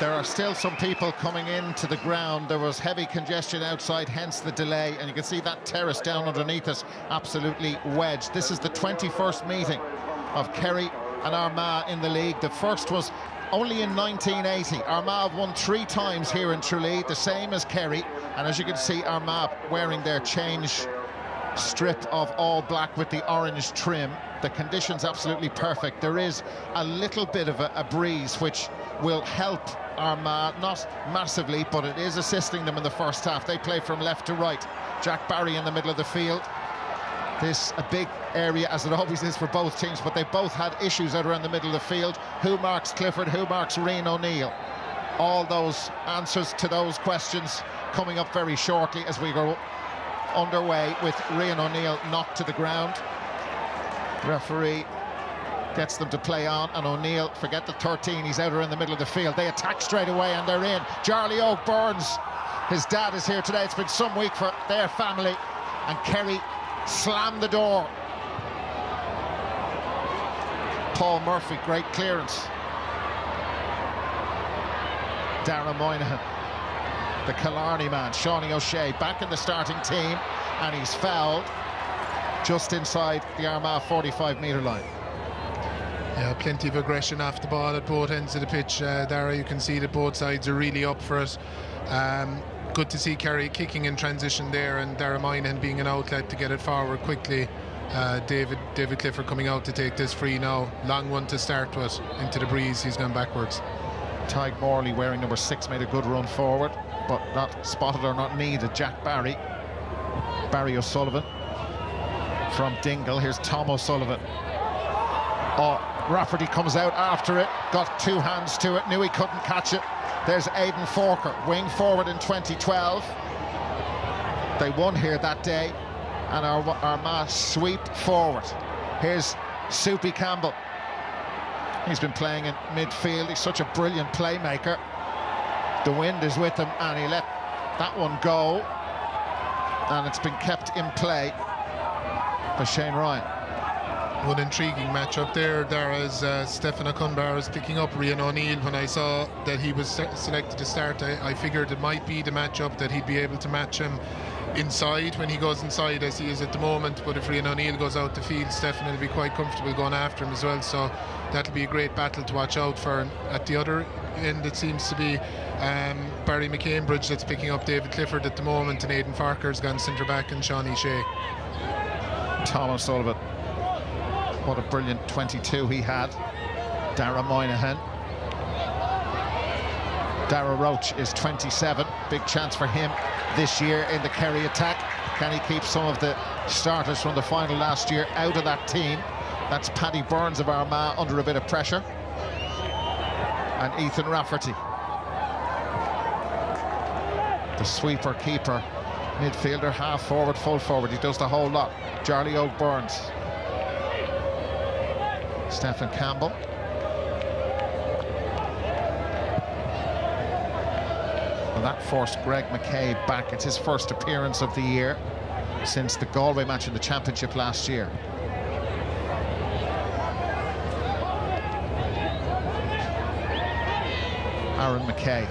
There are still some people coming into the ground. There was heavy congestion outside, hence the delay, and you can see that terrace down underneath us absolutely wedged. This is the 21st meeting of Kerry and Armagh in the league. The first was only in 1980. Armagh won 3 times here in Tralee, the same as Kerry, and as you can see, Armagh wearing their change strip of all black with the orange trim. The conditions absolutely perfect. There is a little bit of a breeze which will help Armagh, not massively, but it is assisting them in the first half. They play from left to right. Jack Barry in the middle of the field. This a big area, as it always is for both teams, but they both had issues out around the middle of the field. Who marks Clifford? Who marks Rian O'Neill? All those answers to those questions coming up very shortly as we go underway with Rian O'Neill knocked to the ground. Referee gets them to play on, and O'Neill, forget the 13, he's out around the middle of the field. They attack straight away and they're in. Charlie Oak Burns, his dad is here today. It's been some week for their family, and Kerry slammed the door. Paul Murphy, great clearance. Dara Moynihan, the Killarney man, Shawnee O'Shea, back in the starting team, and he's fouled just inside the Armagh 45-metre line. Yeah, plenty of aggression off the ball at both ends of the pitch. Dara, you can see that both sides are really up for it. Good to see Kerry kicking in transition there, and Dara Moynihan being an outlet to get it forward quickly. David Clifford coming out to take this free now. Long one to start with, into the breeze, he's gone backwards. Tyg Morley, wearing number 6, made a good run forward, but not spotted or not needed. Jack Barry. Barry O'Sullivan from Dingle. Here's Tom O'Sullivan. Oh, Rafferty comes out after it, got 2 hands to it, knew he couldn't catch it. There's Aidan Forker, wing forward in 2012. They won here that day, and Armagh sweep forward. Here's Soupy Campbell. He's been playing in midfield. He's such a brilliant playmaker. The wind is with him, and he let that one go, and it's been kept in play by Shane Ryan. One intriguing matchup there. Dara's Stephen O'Cunbar is picking up Rian O'Neill. When I saw that he was selected to start, I figured it might be the matchup that he'd be able to match him inside when he goes inside, as he is at the moment. But if Rian O'Neill goes out the field, Stephen will be quite comfortable going after him as well. So that'll be a great battle to watch out for. And at the other end, it seems to be Barry McCambridge that's picking up David Clifford at the moment, and Aidan Farker's gone centre back, and Shawnee Shea. Tom O'Sullivan, what a brilliant 22 he had. Dara Moynihan. Dara Roach is 27. Big chance for him this year in the Kerry attack. Can he keep some of the starters from the final last year out of that team? That's Paddy Burns of Armagh under a bit of pressure. And Ethan Rafferty, the sweeper, keeper, midfielder, half forward, full forward. He does the whole lot. Charlie Oak Burns. Stephen Campbell. Well, that forced Greg McKay back. It's his first appearance of the year since the Galway match in the championship last year. Aaron McKay.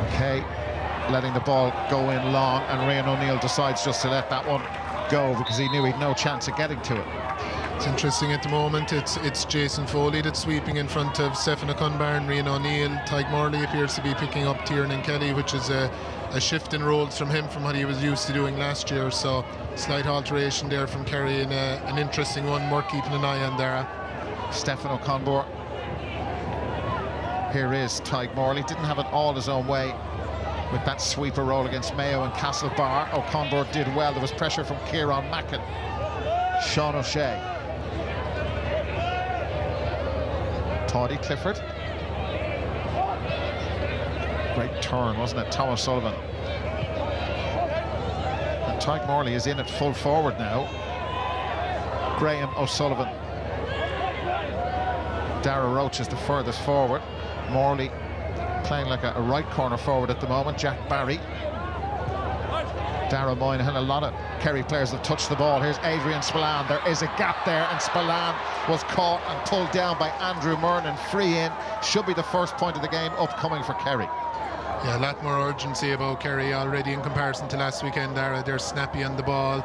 McKay letting the ball go in long, and Rian O'Neill decides just to let that one go because he knew he'd no chance of getting to it. It's interesting at the moment. It's Jason Foley that's sweeping in front of Stephen O'Cunbar and Rian O'Neill. Tyg Morley appears to be picking up Tiernan Kelly, which is a shift in roles from him from what he was used to doing last year. So slight alteration there from Kerry, and an interesting one worth keeping an eye on there. Stephen O'Connor. Here is Tyg Morley. Didn't have it all his own way with that sweeper roll against Mayo and Castlebar. O'Connor did well. There was pressure from Kieran Mackin. Sean O'Shea. Toddy Clifford. Great turn, wasn't it? Thomas Sullivan. And Tyg Morley is in at full forward now. Graham O'Sullivan. Dara Roach is the furthest forward. Morley playing like a right corner forward at the moment. Jack Barry. Dara Moynihan, a lot of Kerry players have touched the ball. Here's Adrian Spillane. There is a gap there, and Spillane was caught and pulled down by Andrew Murnan. Free in. Should be the first point of the game upcoming for Kerry. Yeah, a lot more urgency about Kerry already in comparison to last weekend. They're snappy on the ball.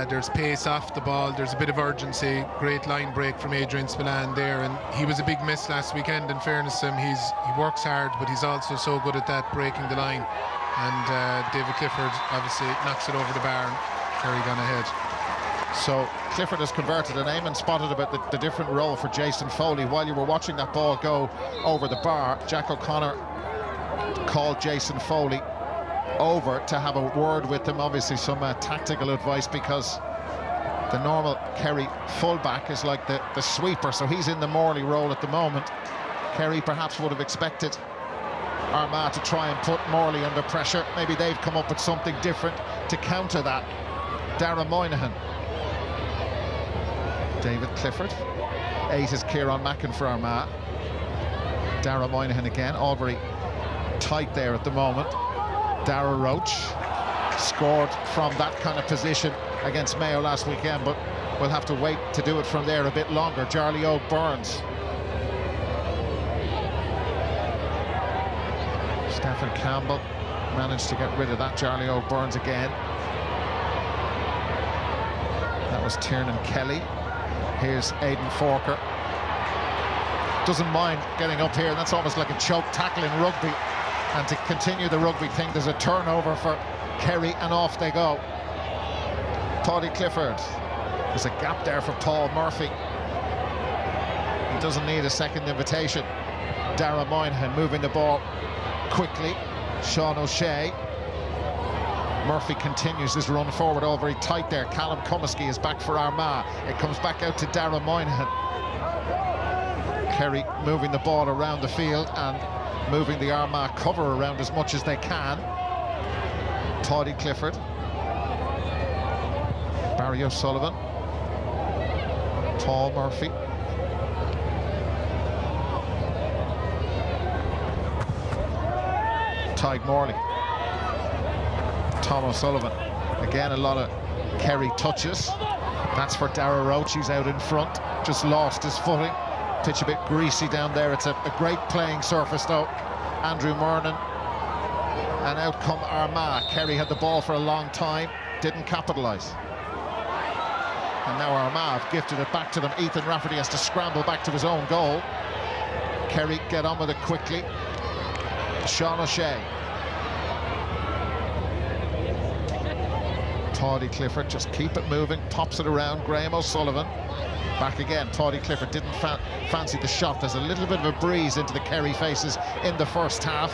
There's pace off the ball. There's a bit of urgency. Great line break from Adrian Spillane there, and he was a big miss last weekend. In fairness to him, he works hard, but he's also so good at that, breaking the line. And David Clifford obviously knocks it over the bar, and Kerry gone ahead. So Clifford has converted, and Eamon spotted about the different role for Jason Foley. While you were watching that ball go over the bar, Jack O'Connor called Jason Foley over to have a word with him, obviously some tactical advice, because the normal Kerry fullback is like the sweeper, so he's in the Morley role at the moment. Kerry perhaps would have expected Armagh to try and put Morley under pressure. Maybe they've come up with something different to counter that. Dara Moynihan. David Clifford. 8 is Kieran Mackin for Armagh. Dara Moynihan again. Albury tight there at the moment. Dara Roach scored from that kind of position against Mayo last weekend, but we'll have to wait to do it from there a bit longer. Charlie O'Burns. Stephen Campbell managed to get rid of that. Charlie O'Burns again. That was Tiernan Kelly. Here's Aidan Forker. Doesn't mind getting up here, and that's almost like a choke tackle in rugby. And to continue the rugby thing, there's a turnover for Kerry, and off they go. Toddy Clifford. There's a gap there for Paul Murphy. He doesn't need a second invitation. Dara Moynihan moving the ball quickly. Sean O'Shea. Murphy continues his run forward, all very tight there. Callum Cumiskey is back for Armagh. It comes back out to Dara Moynihan. Kerry moving the ball around the field and moving the Armagh cover around as much as they can. Toddy Clifford. Barry O'Sullivan. Paul Murphy. Tyke Morley. Tom O'Sullivan. Again, a lot of Kerry touches. That's for Dara Roach. He's out in front. Just lost his footing. Pitch a bit greasy down there. It's a great playing surface though. Andrew Murnan. And out come Armagh. Kerry had the ball for a long time. Didn't capitalise. And now Armagh have gifted it back to them. Ethan Rafferty has to scramble back to his own goal. Kerry get on with it quickly. Sean O'Shea. Toddy Clifford, just keep it moving, pops it around. Graham O'Sullivan back again. Toddy Clifford didn't fancy the shot. There's a little bit of a breeze into the Kerry faces in the first half.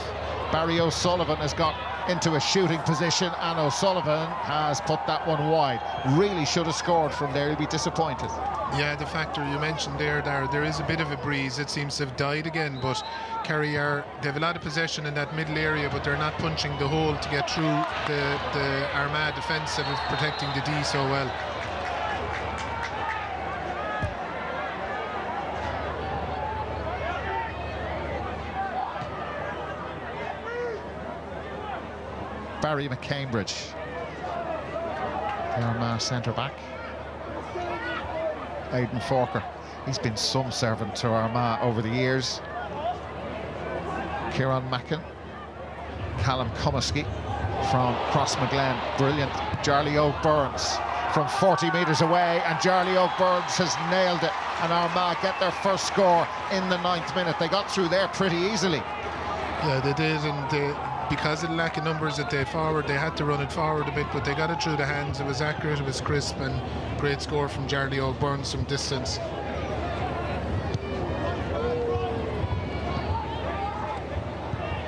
Barry O'Sullivan has got into a shooting position, and O'Sullivan has put that one wide. Really should have scored from there. He'll be disappointed. Yeah, the factor you mentioned there, Dara, there is a bit of a breeze. It seems to have died again, but Kerry they have a lot of possession in that middle area, but they're not punching the hole to get through the Armagh defence that is protecting the D so well. Barry McCambridge, the Armagh centre-back. Aidan Forker, he's been some servant to Armagh over the years. Kieran Mackin. Callum Cumiskey from Crossmaglen, brilliant. Charlie O'Burns from 40 metres away, and Charlie O'Burns has nailed it, and Armagh get their first score in the 9th minute. They got through there pretty easily. Yeah, they did, and because of the lack of numbers that they forward, they had to run it forward a bit, but they got it through the hands. It was accurate, it was crisp, and great score from Charlie O'Burns from distance.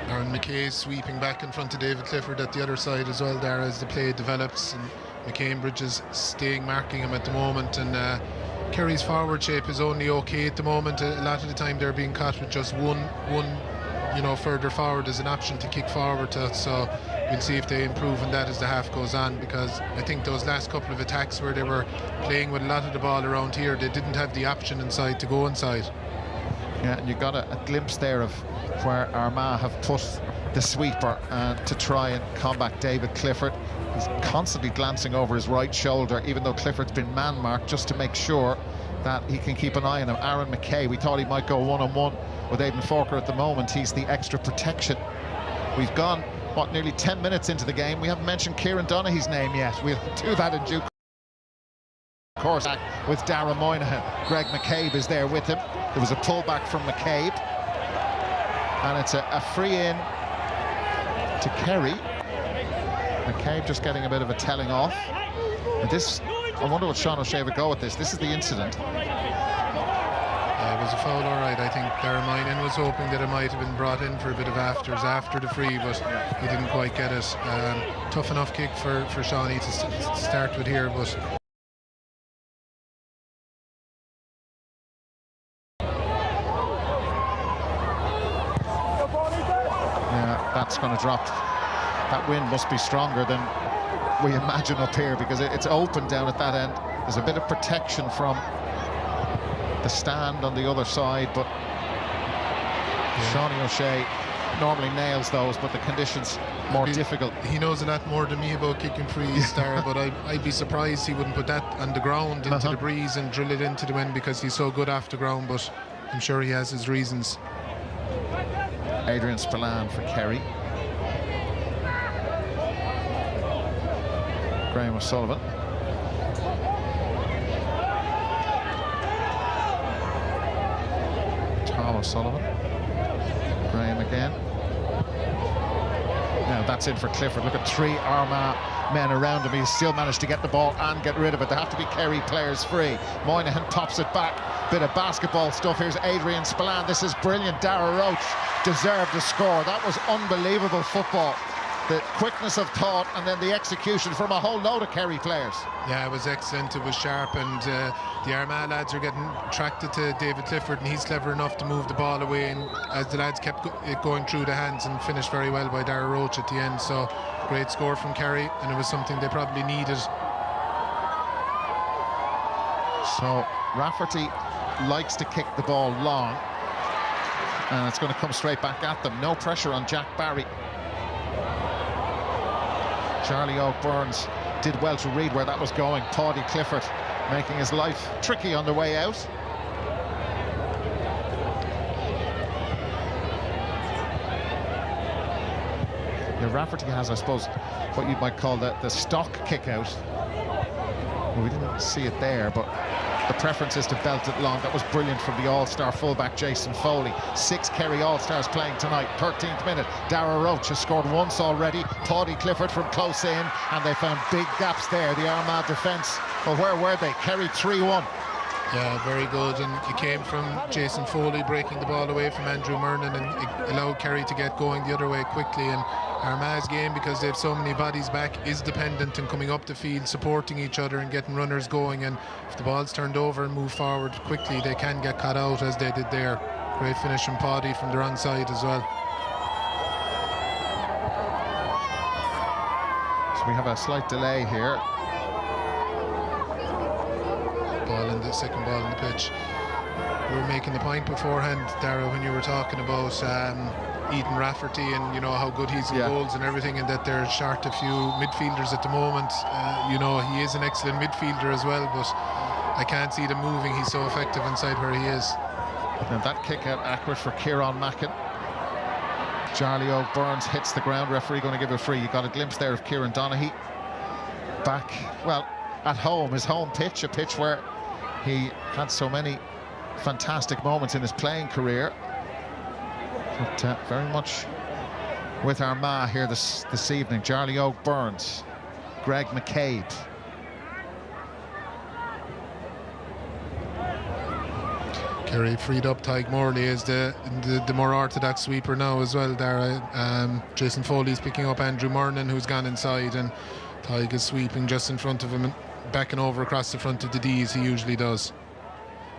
Aaron McKay sweeping back in front of David Clifford at the other side as well there as the play develops, and McCambridge is staying marking him at the moment, and Kerry's forward shape is only okay at the moment. A lot of the time they're being caught with just one further forward as an option to kick forward to, so we'll see if they improve on that as the half goes on, because I think those last couple of attacks where they were playing with a lot of the ball around here, they didn't have the option inside to go inside. Yeah, and you got a glimpse there of where Armagh have put the sweeper to try and combat David Clifford. He's constantly glancing over his right shoulder, even though Clifford's been man-marked, just to make sure that he can keep an eye on him. Aaron McKay, we thought he might go one-on-one with Aidan Forker at the moment. He's the extra protection. We've gone, what, nearly 10 minutes into the game. We haven't mentioned Kieran Donaghy's name yet. We'll do that in due course. With Dara Moynihan. Greg McCabe is there with him. There was a pullback from McCabe. And it's a free in to Kerry. McCabe just getting a bit of a telling off. And this, I wonder what Sean O'Shea would go with this. This is the incident. It was a foul, all right. I think Dara Moynihan was hoping that it might have been brought in for a bit of afters after the free, but he didn't quite get it. Tough enough kick for Shawnee to start with here, but yeah, that's going to drop. That wind must be stronger than we imagine up here, because it's open down at that end. There's a bit of protection from the stand on the other side, but Sean O'Shea normally nails those, but the conditions more difficult. He knows a lot more than me about kicking frees, Dara, but I'd be surprised he wouldn't put that on the ground into the breeze and drill it into the wind, because he's so good off the ground, but I'm sure he has his reasons. Adrian Spillane for Kerry. Graham O'Sullivan. Tom O'Sullivan. Graham again. Now that's in for Clifford. Look at 3 Armagh men around him. He still managed to get the ball and get rid of it. There have to be Kerry players free. Moynihan pops it back. Bit of basketball stuff. Here's Adrian Spillane. This is brilliant. Dara Roach deserved a score. That was unbelievable football. The quickness of thought and then the execution from a whole load of Kerry players. Yeah, it was excellent. It was sharp, and the Armagh lads are getting attracted to David Clifford, and he's clever enough to move the ball away, and as the lads kept it going through the hands, and finished very well by Dara Roach at the end. So great score from Kerry, and it was something they probably needed. So Rafferty likes to kick the ball long, and it's going to come straight back at them. No pressure on Jack Barry. Charlie O'Byrne did well to read where that was going. Paddy Clifford making his life tricky on the way out. Yeah, Rafferty has, I suppose, what you might call the stock kick out. Well, we didn't see it there, but the preference is to belt it long. That was brilliant from the all-star fullback Jason Foley. 6 Kerry all-stars playing tonight. 13th minute, Dara Roach has scored once already. Paddy Clifford from close in, and they found big gaps there. The Armagh defence, well, where were they? Kerry 3-1. Yeah, very good, and it came from Jason Foley breaking the ball away from Andrew Murnan, and it allowed Kerry to get going the other way quickly. And Armagh's game, because they have so many bodies back, is dependent on coming up the field, supporting each other and getting runners going, and if the ball's turned over and move forward quickly, they can get caught out, as they did there. Great finish from Paddy from the wrong side as well. So we have a slight delay here. Second ball in the pitch. We were making the point beforehand, Dara, when you were talking about Ethan Rafferty and you know how good he's in goals and everything, and that they're short a few midfielders at the moment. You know, he is an excellent midfielder as well, but I can't see them moving. He's so effective inside where he is. And that kick out accurate for Kieran Mackin. Charlie O'Byrne hits the ground. Referee going to give a free. You got a glimpse there of Kieran Donaghy back, well, at home, his home pitch, a pitch where he had so many fantastic moments in his playing career, but very much with Armagh here this evening. Charlie O'Byrne, Greg McCabe. Kerry freed up Tyke Morley as the more orthodox sweeper now as well, Dara. Jason Foley's picking up Andrew Murnan, who's gone inside, and Tyke is sweeping just in front of him and backing over across the front of the D as he usually does.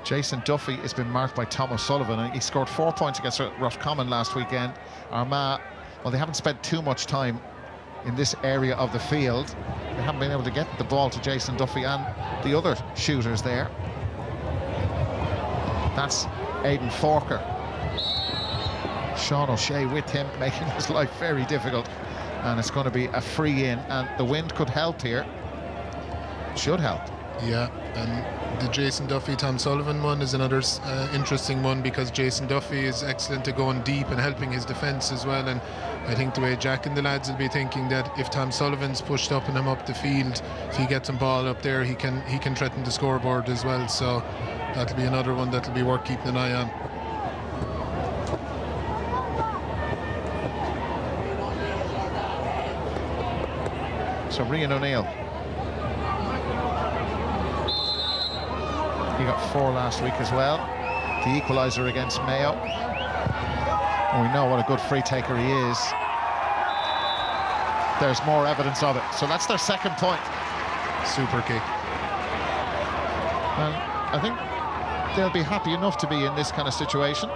Jason Duffy has been marked by Tom O'Sullivan, and he scored 4 points against Roscommon last weekend. Armagh, well, they haven't spent too much time in this area of the field. They haven't been able to get the ball to Jason Duffy and the other shooters there. That's Aidan Forker. Sean O'Shea with him, making his life very difficult. And it's going to be a free in, and the wind could help here. Should help. Yeah, and the Jason Duffy, Tom Sullivan one is another interesting one, because Jason Duffy is excellent at going deep and helping his defence as well. And I think the way Jack and the lads will be thinking that if Tom Sullivan's pushed up and him up the field, if he gets a ball up there, he can threaten the scoreboard as well. So that'll be another one that'll be worth keeping an eye on. So Rian O'Neill. He got 4 last week as well. The equaliser against Mayo. And we know what a good free taker he is. There's more evidence of it. So that's their second point. Super kick. And I think they'll be happy enough to be in this kind of situation.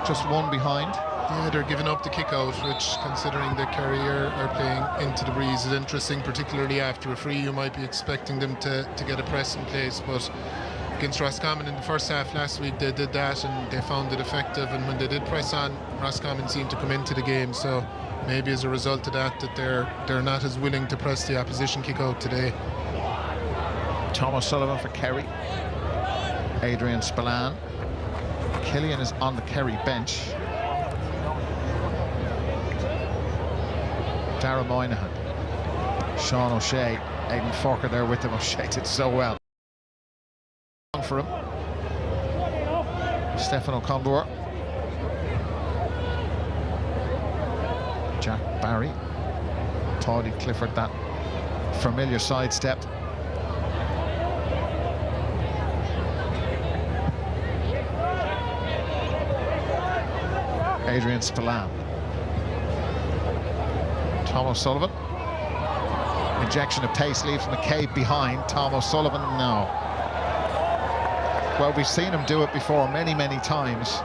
Just one behind. Yeah, they're giving up the kick out, which, considering that Kerry are playing into the breeze, is interesting, particularly after a free. You might be expecting them to get a press in place, but against Roscommon in the first half last week, they did that and they found it effective, and when they did press on, Roscommon seemed to come into the game. So maybe as a result of that they're not as willing to press the opposition kick out today. Thomas Sullivan for Kerry. Adrian Spillane. Killian is on the Kerry bench. Dara Moynihan. Sean O'Shea. Aidan Forker there with him. O'Shea did so well. For him. Stefan O'Connor. Jack Barry. Toddy Clifford, that familiar sidestep. Adrian Spillane. Tom O'Sullivan. Injection of pace leaves McCabe behind. Tom O'Sullivan, no. Well, we've seen him do it before many times.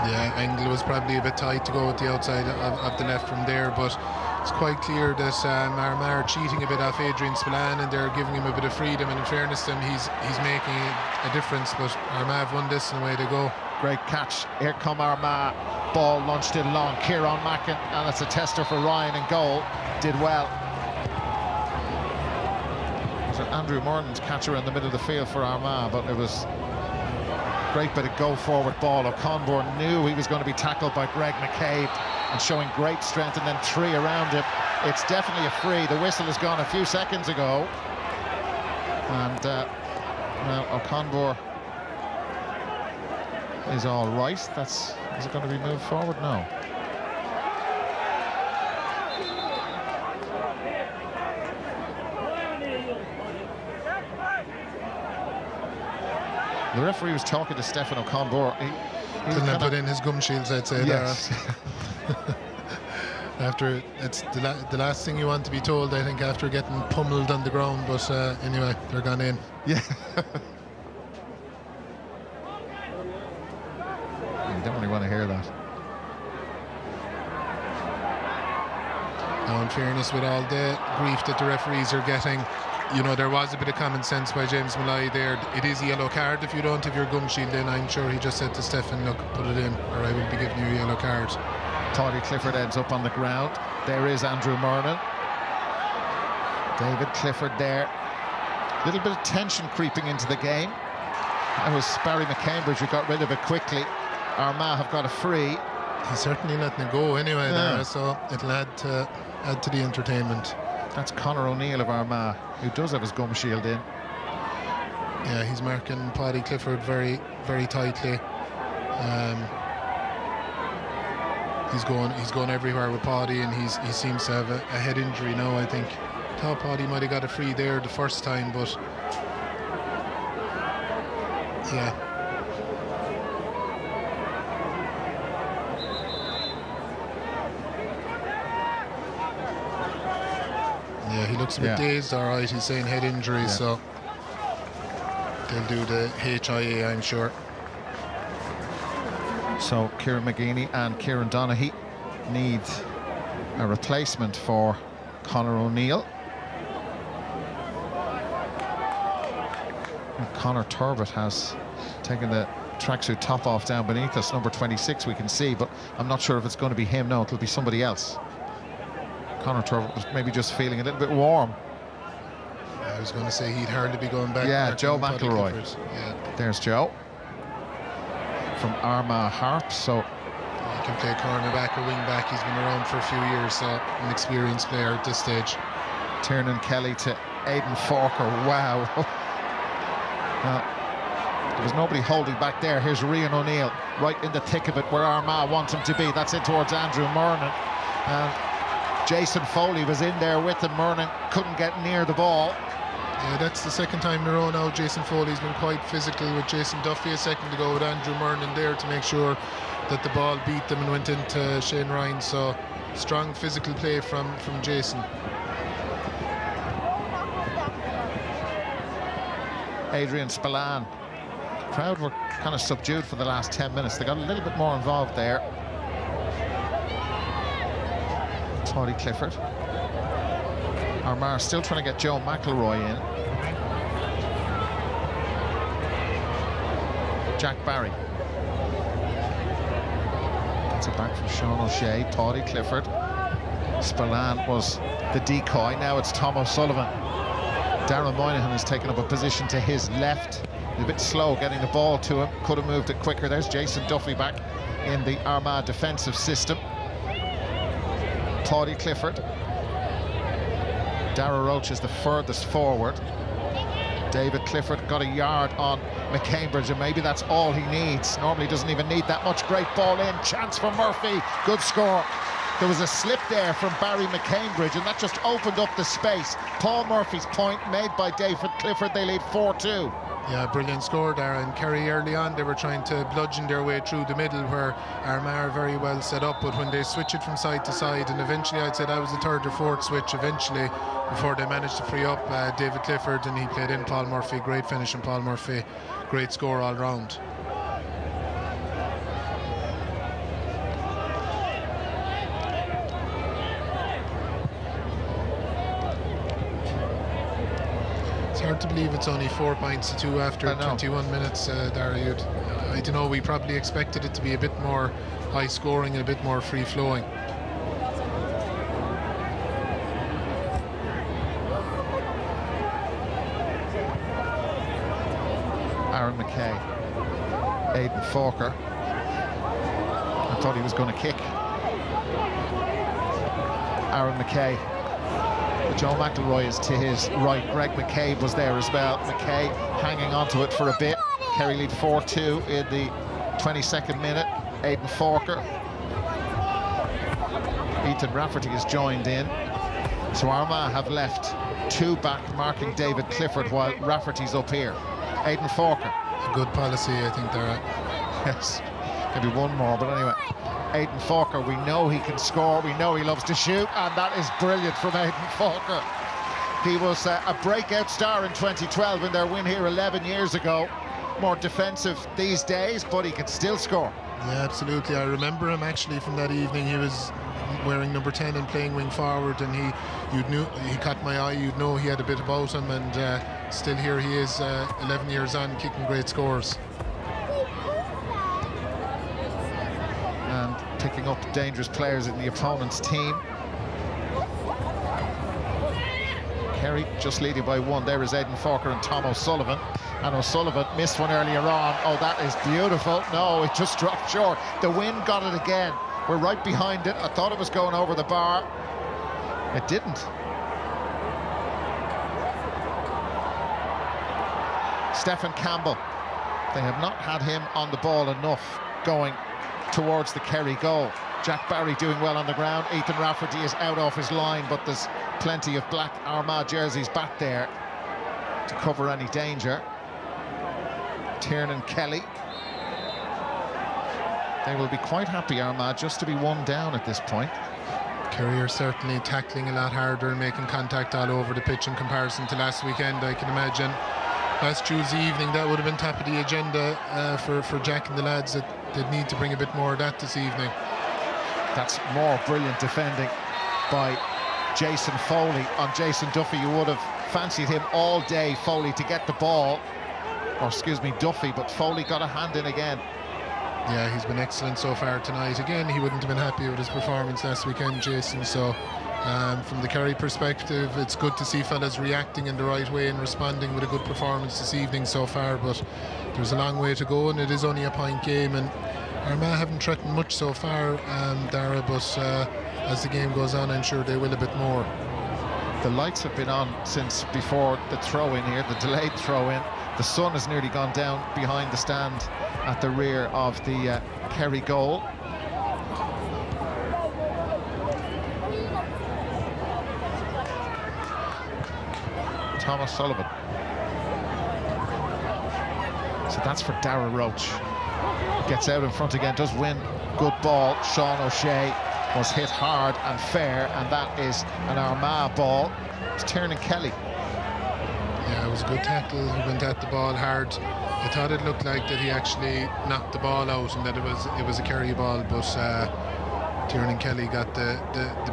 Yeah, angle was probably a bit tight to go with the outside of the left from there, but it's quite clear that Armagh are cheating a bit off Adrian Spillane, and they're giving him a bit of freedom, and in fairness to him, he's making a difference. But Armagh have won this and away they go. Great catch. Here come Armagh. Ball launched in long. Kieran Mackin, and it's a tester for Ryan in goal. Did well. Andrew Murnan's catcher in the middle of the field for Armagh, but it was great bit of go forward ball. O'Connor knew he was going to be tackled by Greg McCabe and showing great strength, and then 3 around him. It's definitely a free. The whistle has gone a few seconds ago, and well, O'Connor is all right. Is it going to be moved forward? No. The referee was talking to Stefan O'Connor. He couldn't have put in his gum shields, I'd say. Yes. After, it's the last thing you want to be told, I think, after getting pummeled on the ground. But anyway, they're gone in. Yeah. You don't really want to hear that. Now, in fairness, with all the grief that the referees are getting, you know, there was a bit of common sense by James Malloy there. It is a yellow card if you don't have your gum shield in. I'm sure he just said to Stefan, look, put it in, or I will be giving you a yellow card. Toddy Clifford ends up on the ground. There is Andrew Murnan. David Clifford there. A little bit of tension creeping into the game. That was Barry McCambridge who got rid of it quickly. Armagh have got a free. He's certainly letting it go anyway there, so it'll add to the entertainment. That's Conor O'Neill of Armagh, who does have his gum shield in. Yeah, he's marking Paddy Clifford very tightly. He's going everywhere with Paddy, and he seems to have a head injury now, I think. Thought Paddy might have got a free there the first time, but yeah. Yeah, he looks a bit dazed, all right. He's saying head injury, so they'll do the HIA, I'm sure. So Kieran McGeeney and Kieran Donaghy need a replacement for Conor O'Neill. And Conor Turbot has taken the tracksuit top off down beneath us, number 26 we can see, but I'm not sure if it's going to be him. No, it'll be somebody else. Conor Turville was maybe just feeling a little bit warm. I was going to say he'd hardly be going back. Yeah, Joe McElroy. Yeah. There's Joe from Armagh Harps. So he can play cornerback or wing back. He's been around for a few years, so an experienced player at this stage. Tiernan Kelly to Aidan Forker. Wow. There was nobody holding back there. Here's Rian O'Neill right in the thick of it where Armagh want him to be. That's in towards Andrew Murnan. Jason Foley was in there with him. Murnan couldn't get near the ball. Yeah, that's the second time in a row now. Jason Foley's been quite physical with Jason Duffy a second ago with Andrew Murnan there to make sure that the ball beat them and went into Shane Ryan. So strong physical play from Jason. Adrian Spillane. Crowd were kind of subdued for the last 10 minutes. They got a little bit more involved there. Toddy Clifford. Armagh still trying to get Joe McElroy in. Jack Barry. That's it back from Sean O'Shea. Toddy Clifford. Spillane was the decoy. Now it's Tom O'Sullivan. Darren Moynihan has taken up a position to his left. He's a bit slow getting the ball to him. Could have moved it quicker. There's Jason Duffy back in the Armagh defensive system. Toddy Clifford. Darragh Roach is the furthest forward. David Clifford got a yard on McCambridge, and maybe that's all he needs. Normally doesn't even need that much. Great ball in. Chance for Murphy. Good score. There was a slip there from Barry McCambridge, and that just opened up the space. Paul Murphy's point made by David Clifford. They lead 4-2. Yeah, brilliant score there. And Kerry early on, they were trying to bludgeon their way through the middle where Armagh are very well set up, but when they switch it from side to side, and eventually I'd say that was the third or fourth switch eventually before they managed to free up David Clifford, and he played in Paul Murphy. Great finish from Paul Murphy. Great score all round. Hard to believe it's only 4 points to 2 after 21 minutes, Dara. I don't know, we probably expected it to be a bit more high scoring and a bit more free flowing. Aaron McKay. Aidan Forker. I thought he was going to kick. Aaron McKay. Joe McElroy is to his right. Greg McCabe was there as well. McKay hanging onto it for a bit. Kerry lead 4-2 in the 22nd minute. Aidan Forker. Ethan Rafferty has joined in. So Armagh have left 2 back marking David Clifford while Rafferty's up here. Aidan Forker. A good policy, I think, there. Yes, maybe one more, but anyway. Aidan Forker, we know he can score, we know he loves to shoot, and that is brilliant from Aidan Forker. He was a breakout star in 2012 in their win here 11 years ago. More defensive these days, but he can still score. Yeah, absolutely. I remember him actually from that evening. He was wearing number 10 and playing wing forward, and he caught my eye. You'd know he had a bit about him, and still here he is 11 years on, kicking great scores. And picking up dangerous players in the opponent's team. Kerry just leading by 1. There is Aidan Forker and Tom O'Sullivan. And O'Sullivan missed one earlier on. Oh, that is beautiful. No, it just dropped short. The wind got it again. We're right behind it. I thought it was going over the bar. It didn't. Stephen Campbell. They have not had him on the ball enough going towards the Kerry goal. Jack Barry doing well on the ground. Ethan Rafferty is out off his line, but there's plenty of black Armagh jerseys back there to cover any danger. Tiernan Kelly. They will be quite happy, Armagh, just to be 1 down at this point. Kerry are certainly tackling a lot harder and making contact all over the pitch in comparison to last weekend, I can imagine. Last Tuesday evening, that would have been top of the agenda for Jack and the lads. That they'd need to bring a bit more of that this evening. That's more brilliant defending by Jason Foley on Jason Duffy. You would have fancied him all day, Foley, to get the ball. Or excuse me, Duffy, but Foley got a hand in again. Yeah, he's been excellent so far tonight. Again, he wouldn't have been happy with his performance last weekend, Jason, so From the Kerry perspective, it's good to see fellas reacting in the right way and responding with a good performance this evening so far, but there's a long way to go, and it is only a point game, and Armagh haven't threatened much so far, Dara, but as the game goes on, I'm sure they will a bit more. The lights have been on since before the throw-in here, the delayed throw-in. The sun has nearly gone down behind the stand at the rear of the Kerry goal. Thomas Sullivan. So that's for Dara Roach. Gets out in front again, does win. Good ball. Sean O'Shea was hit hard and fair, and that is an Armagh ball. It's Tiernan Kelly. Yeah, it was a good tackle. He went at the ball hard. I thought it looked like that he actually knocked the ball out and that it was a Kerry ball, but Tiernan Kelly got the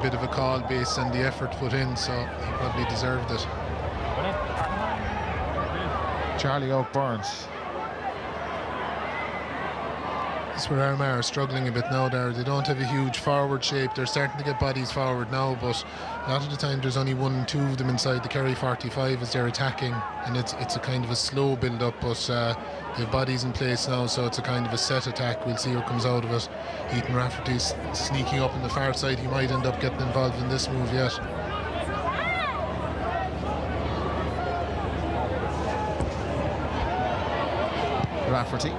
bit of a call based on the effort put in, so he probably deserved it. Charlie O'Burns. That's where Armagh are struggling a bit now there. They don't have a huge forward shape. They're starting to get bodies forward now, but a lot of the time there's only 1 and 2 of them inside the Kerry 45 as they're attacking, and it's a kind of a slow build up, but they have bodies in place now, so it's a kind of a set attack. We'll see what comes out of it. Ethan Rafferty's sneaking up on the far side. He might end up getting involved in this move yet. Rafferty.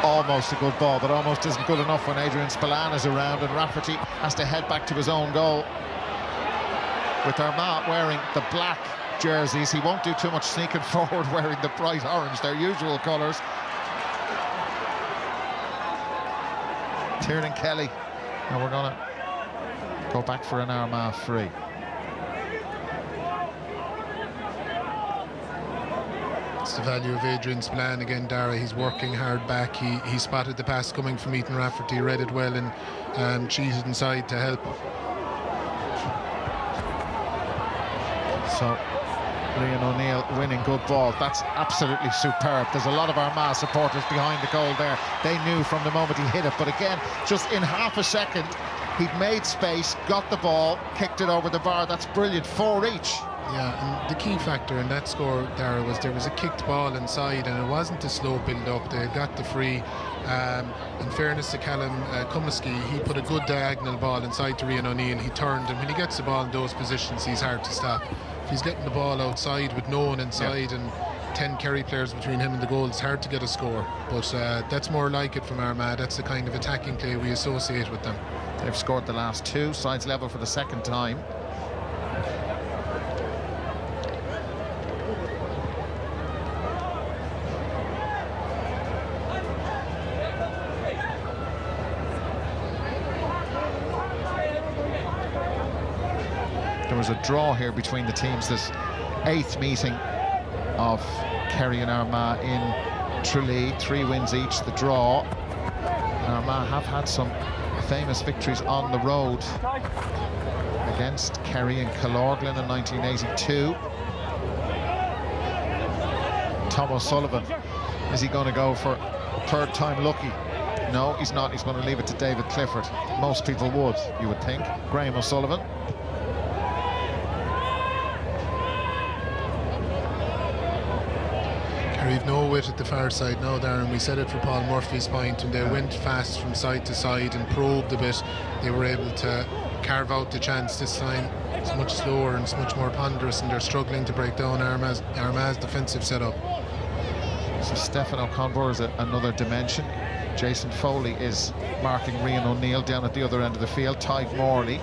Almost a good ball, but almost isn't good enough when Adrian Spillane is around, and Rafferty has to head back to his own goal. With Armagh wearing the black jerseys, he won't do too much sneaking forward wearing the bright orange, their usual colours. Tiernan Kelly, and we're going to go back for an Armagh free. It's the value of Adrian Spillane again, Dara. He's working hard back. He spotted the pass coming from Ethan Rafferty, read it well, and cheated inside to help. So Rian O'Neill winning, good ball. That's absolutely superb. There's a lot of Armagh supporters behind the goal there. They knew from the moment he hit it, but again, just in half a second, he'd made space, got the ball, kicked it over the bar. That's brilliant, 4 each. Yeah, and the key factor in that score, Dara, was there was a kicked ball inside, and it wasn't a slow build-up. They got the free. In fairness to Callum Cumiskey, he put a good diagonal ball inside to Rian O'Neill. He turned, and when he gets the ball in those positions, he's hard to stop. If he's getting the ball outside with no one inside, and 10 Kerry players between him and the goal, it's hard to get a score. But that's more like it from Armagh. That's the kind of attacking play we associate with them. They've scored the last 2, sides level for the second time. There was a draw here between the teams, this 8th meeting of Kerry and Armagh in Tralee, 3 wins each, the draw. Armagh have had some famous victories on the road against Kerry and Killorglin in 1982. Tom O'Sullivan, is he going to go for 3rd time lucky? No, he's not. He's going to leave it to David Clifford. Most people would, you would think. Graham O'Sullivan. We've no wit at the far side now, Darren. We said it for Paul Murphy's point, and they went fast from side to side and probed a bit. They were able to carve out the chance this time. It's much slower and it's much more ponderous, and they're struggling to break down Armagh's defensive setup. So Stefan O'Conbor is another dimension. Jason Foley is marking Rian O'Neill down at the other end of the field. Tyke Morley.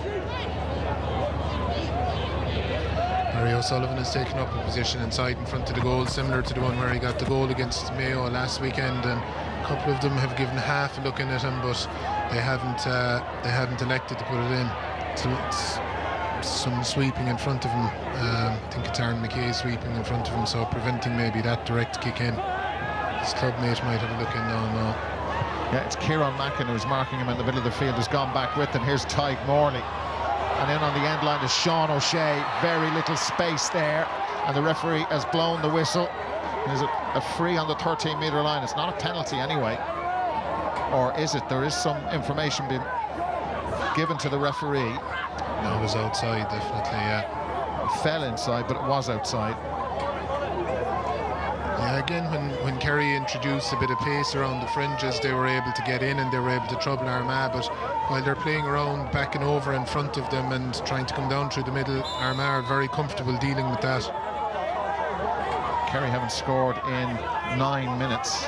Barry O'Sullivan has taken up a position inside in front of the goal, similar to the one where he got the goal against Mayo last weekend, and a couple of them have given half a look in at him, but they haven't elected to put it in. So it's some sweeping in front of him. I think it's Aaron McKay sweeping in front of him, so preventing maybe that direct kick in. His clubmate might have a look in now. Yeah, it's Kieran Mackin who's marking him in the middle of the field, has gone back with him. Here's Tyke Morley. And in on the end line is Sean O'Shea. Very little space there, and the referee has blown the whistle. Is it a free on the 13-metre line? It's not a penalty anyway. Or is it? There is some information being given to the referee. No, it was outside, definitely, yeah. It fell inside, but it was outside. Yeah, again, when Kerry introduced a bit of pace around the fringes, they were able to get in and they were able to trouble Armagh, but while they're playing around, backing over in front of them and trying to come down through the middle, Armagh are very comfortable dealing with that. Kerry haven't scored in 9 minutes.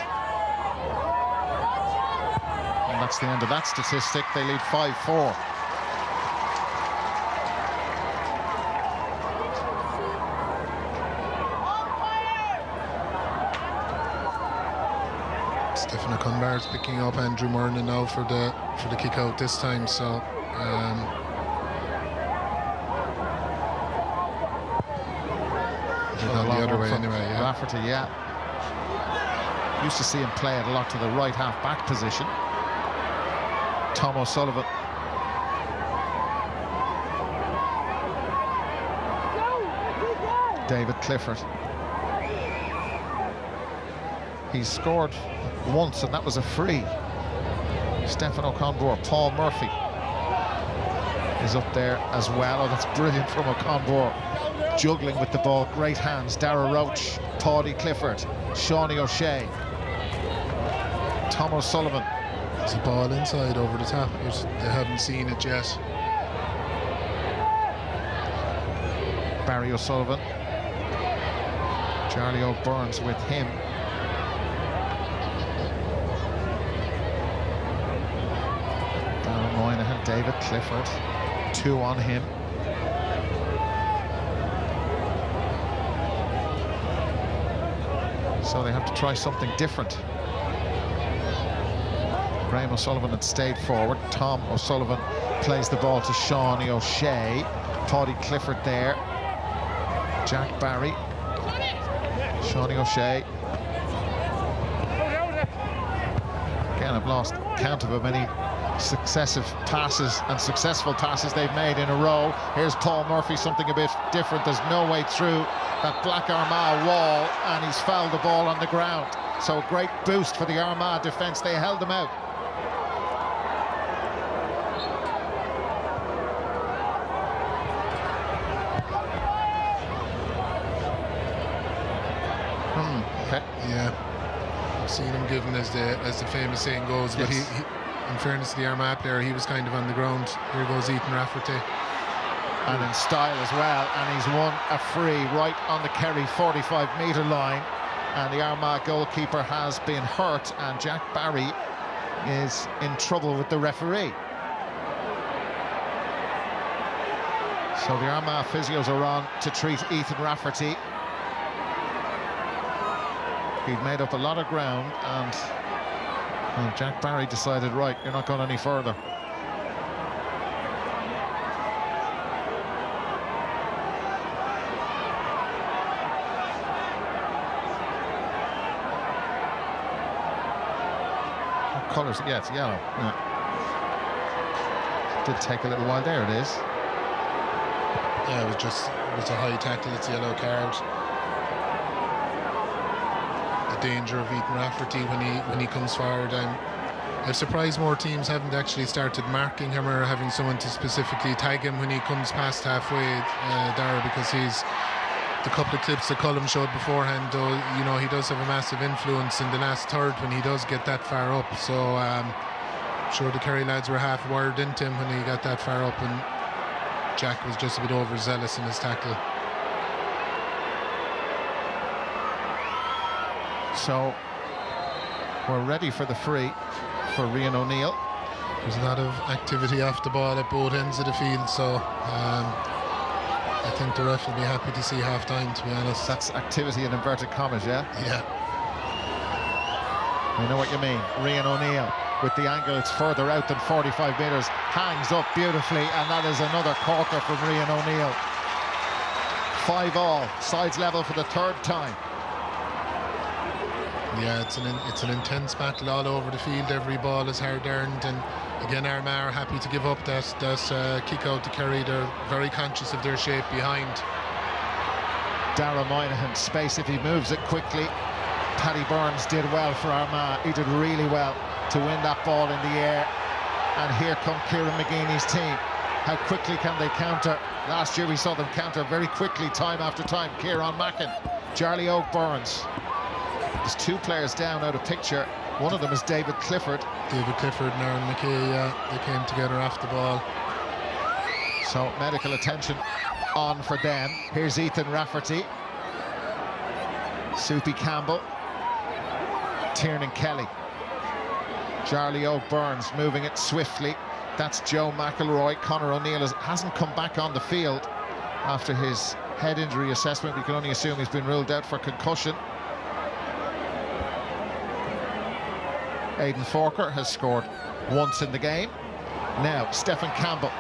And that's the end of that statistic. They lead 5-4. Stephen O'Connor's picking up Andrew Murnan now for the kick out this time, so the other way anyway, yeah. Rafferty, yeah. Used to see him play it a lot to the right half-back position. Tom O'Sullivan. David Clifford. He scored once, and that was a free. Stephen O'Conor. Paul Murphy is up there as well. Oh, that's brilliant from O'Conor. Juggling with the ball, great hands. Dara Roach, Paudie Clifford, Shawnee O'Shea, Tom O'Sullivan. There's a ball inside over the top, but they haven't seen it yet. Barry O'Sullivan. Charlie O'Byrne's with him. Darren Moynihan, David Clifford, 2 on him. So they have to try something different. Graham O'Sullivan had stayed forward. Tom O'Sullivan plays the ball to Shawnee O'Shea. Paudie Clifford there. Jack Barry. Shawnee O'Shea. Again, I've lost count of how many successive passes and successful passes they've made in a row. Here's Paul Murphy, something a bit different. There's no way through that black Armagh wall, and he's fouled the ball on the ground. So a great boost for the Armagh defence. They held them out. Okay. Yeah, I've seen him given as the famous saying goes, but yes. he in fairness to the Armagh player, he was kind of on the ground. Here goes Ethan Rafferty. And in style as well, and he's won a free right on the Kerry 45-metre line, and the Armagh goalkeeper has been hurt, and Jack Barry is in trouble with the referee. So the Armagh physios are on to treat Ethan Rafferty. He'd made up a lot of ground, and well, Jack Barry decided, right, you're not going any further. What colour is it? Yeah, it's yellow. Yeah. Did take a little while. There it is. Yeah, it was a high tackle. It's a yellow card. Danger of Ethan Rafferty when he comes forward. I'm surprised more teams haven't actually started marking him or having someone to specifically tag him when he comes past halfway, Dara, because the couple of clips that Colm showed beforehand, though, you know, he does have a massive influence in the last third when he does get that far up. So I'm sure the Kerry lads were half wired into him when he got that far up, and Jack was just a bit overzealous in his tackle. So we're ready for the free for Rian O'Neill. There's a lot of activity off the ball at both ends of the field, so I think the ref will be happy to see half-time, to be honest. That's activity in inverted commas, yeah? Yeah. I know what you mean. Rian O'Neill with the angle, it's further out than 45 metres, hangs up beautifully, and that is another corker from Rian O'Neill. 5-all, sides level for the third time. Yeah, it's an intense battle all over the field. Every ball is hard earned, and again Armagh are happy to give up that kick out to Kerry. They're very conscious of their shape behind. Darragh Moynihan, space if he moves it quickly. Paddy Burns did well for Armagh. He did really well to win that ball in the air. And here come Kieran McGeeney's team. How quickly can they counter? Last year we saw them counter very quickly, time after time. Kieran Mackin, Charlie Oak-Burns. There's two players down out of picture. One of them is David Clifford. David Clifford and Aaron McKay, they came together off the ball. So medical attention on for them. Here's Ethan Rafferty, Soupy Campbell, Tiernan Kelly, Charlie Oak-Burns moving it swiftly. That's Joe McElroy. Conor O'Neill hasn't come back on the field after his head injury assessment. We can only assume he's been ruled out for concussion. Aidan Forker has scored once in the game. Now Stephen Campbell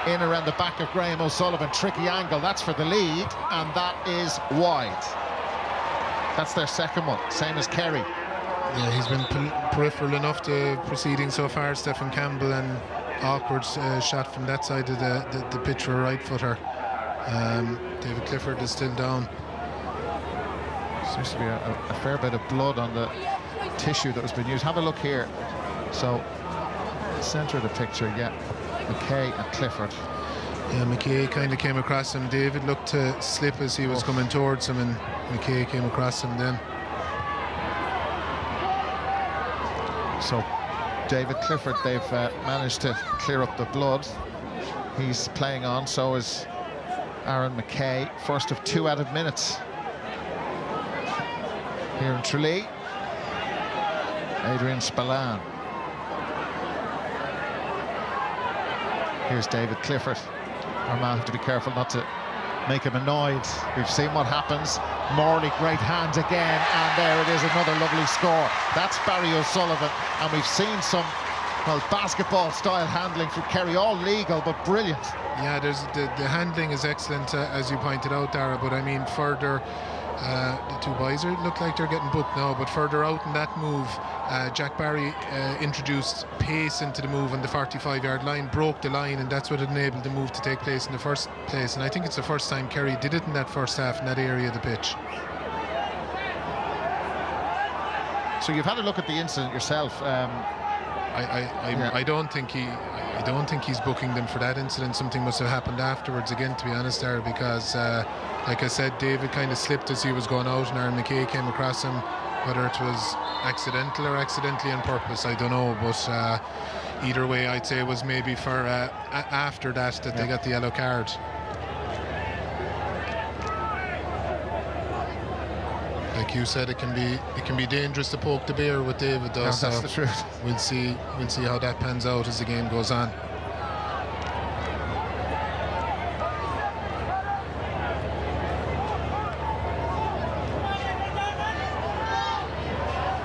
in around the back of Graham O'Sullivan. Tricky angle, that's for the lead, and that is wide. That's their second one, same as Kerry. Yeah, he's been peripheral enough to proceeding so far, Stephen Campbell, and awkward shot from that side of the pitch for a right footer. David Clifford is still down. Seems to be a fair bit of blood on the tissue that has been used. Have a look here. So, centre of the picture, yeah, McKay and Clifford. Yeah, McKay kind of came across him. David looked to slip as he was coming towards him, and McKay came across him then. So David Clifford, they've managed to clear up the blood. He's playing on, so is Aaron McKay. First of 2 added minutes here in Tralee. Adrian Spillane. Here's David Clifford. Armagh have to be careful not to make him annoyed. We've seen what happens. Morley, great hand again, and there it is, another lovely score. That's Barry O'Sullivan, and we've seen some, well, basketball-style handling from Kerry, all legal but brilliant. Yeah, there's the handling is excellent, as you pointed out, Dara, but I mean further, the two boys look like they're getting booked now, but further out in that move, Jack Barry introduced pace into the move on the 45-yard line, broke the line, and that's what enabled the move to take place in the first place. And I think it's the first time Kerry did it in that first half in that area of the pitch. So you've had a look at the incident yourself. I don't think he's booking them for that incident. Something must have happened afterwards again, to be honest, there, because like I said, David kind of slipped as he was going out, and Aaron McKay came across him. Whether it was accidental or accidentally on purpose, I don't know, but either way, I'd say it was maybe for after that they got the yellow card. Like you said, it can be dangerous to poke the bear with David, though. No, that's the truth. We'll see how that pans out as the game goes on.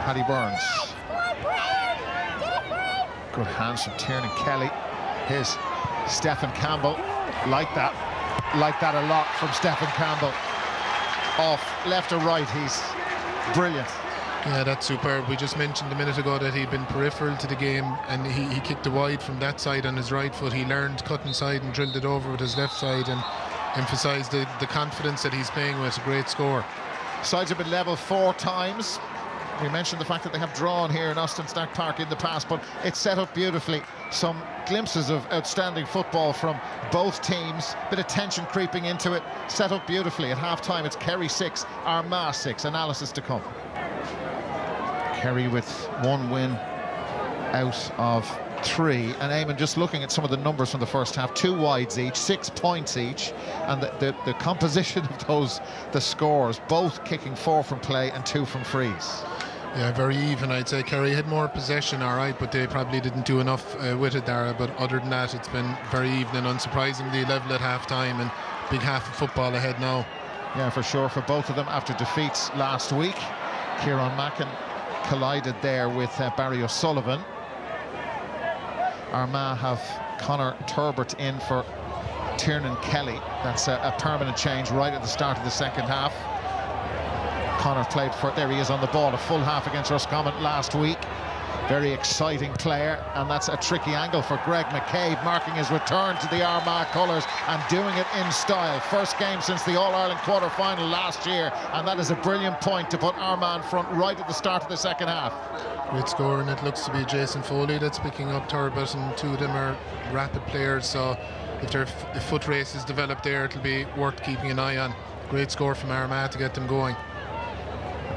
Paddy Burns. Good hands from Tiernan Kelly. Here's Stephen Campbell. Like that a lot from Stephen Campbell. Off left or right, he's brilliant. Yeah, that's superb. We just mentioned a minute ago that he'd been peripheral to the game, and he kicked it wide from that side on his right foot. He learned cut inside and drilled it over with his left side, and emphasised the confidence that he's playing with. A great score. Sides have been level 4 times. We mentioned the fact that they have drawn here in Austin Stack Park in the past, but it's set up beautifully. Some glimpses of outstanding football from both teams. Bit of tension creeping into it. Set up beautifully. At half-time, it's Kerry 6, Armagh 6. Analysis to come. Kerry with 1 win out of 3. And Eamon, just looking at some of the numbers from the first half, 2 wides each, 6 points each, and the composition of the scores, both kicking 4 from play and 2 from frees. Yeah, very even. I'd say Kerry had more possession, all right, but they probably didn't do enough with it, Dara. But other than that, it's been very even, and unsurprisingly level at half-time, and big half of football ahead now. Yeah, for sure, for both of them after defeats last week. Kieran Mackin collided there with Barry O'Sullivan. Armagh have Conor Turbert in for Tiernan Kelly. That's a permanent change right at the start of the second half. Conor played for, there he is on the ball, a full half against Roscommon last week. Very exciting player, and that's a tricky angle for Greg McCabe, marking his return to the Armagh colours and doing it in style. First game since the All-Ireland quarter-final last year, and that is a brilliant point to put Armagh in front right at the start of the second half. Great score, and it looks to be Jason Foley that's picking up Turbot, and two of them are rapid players, so if their foot race is developed there, it'll be worth keeping an eye on. Great score from Armagh to get them going.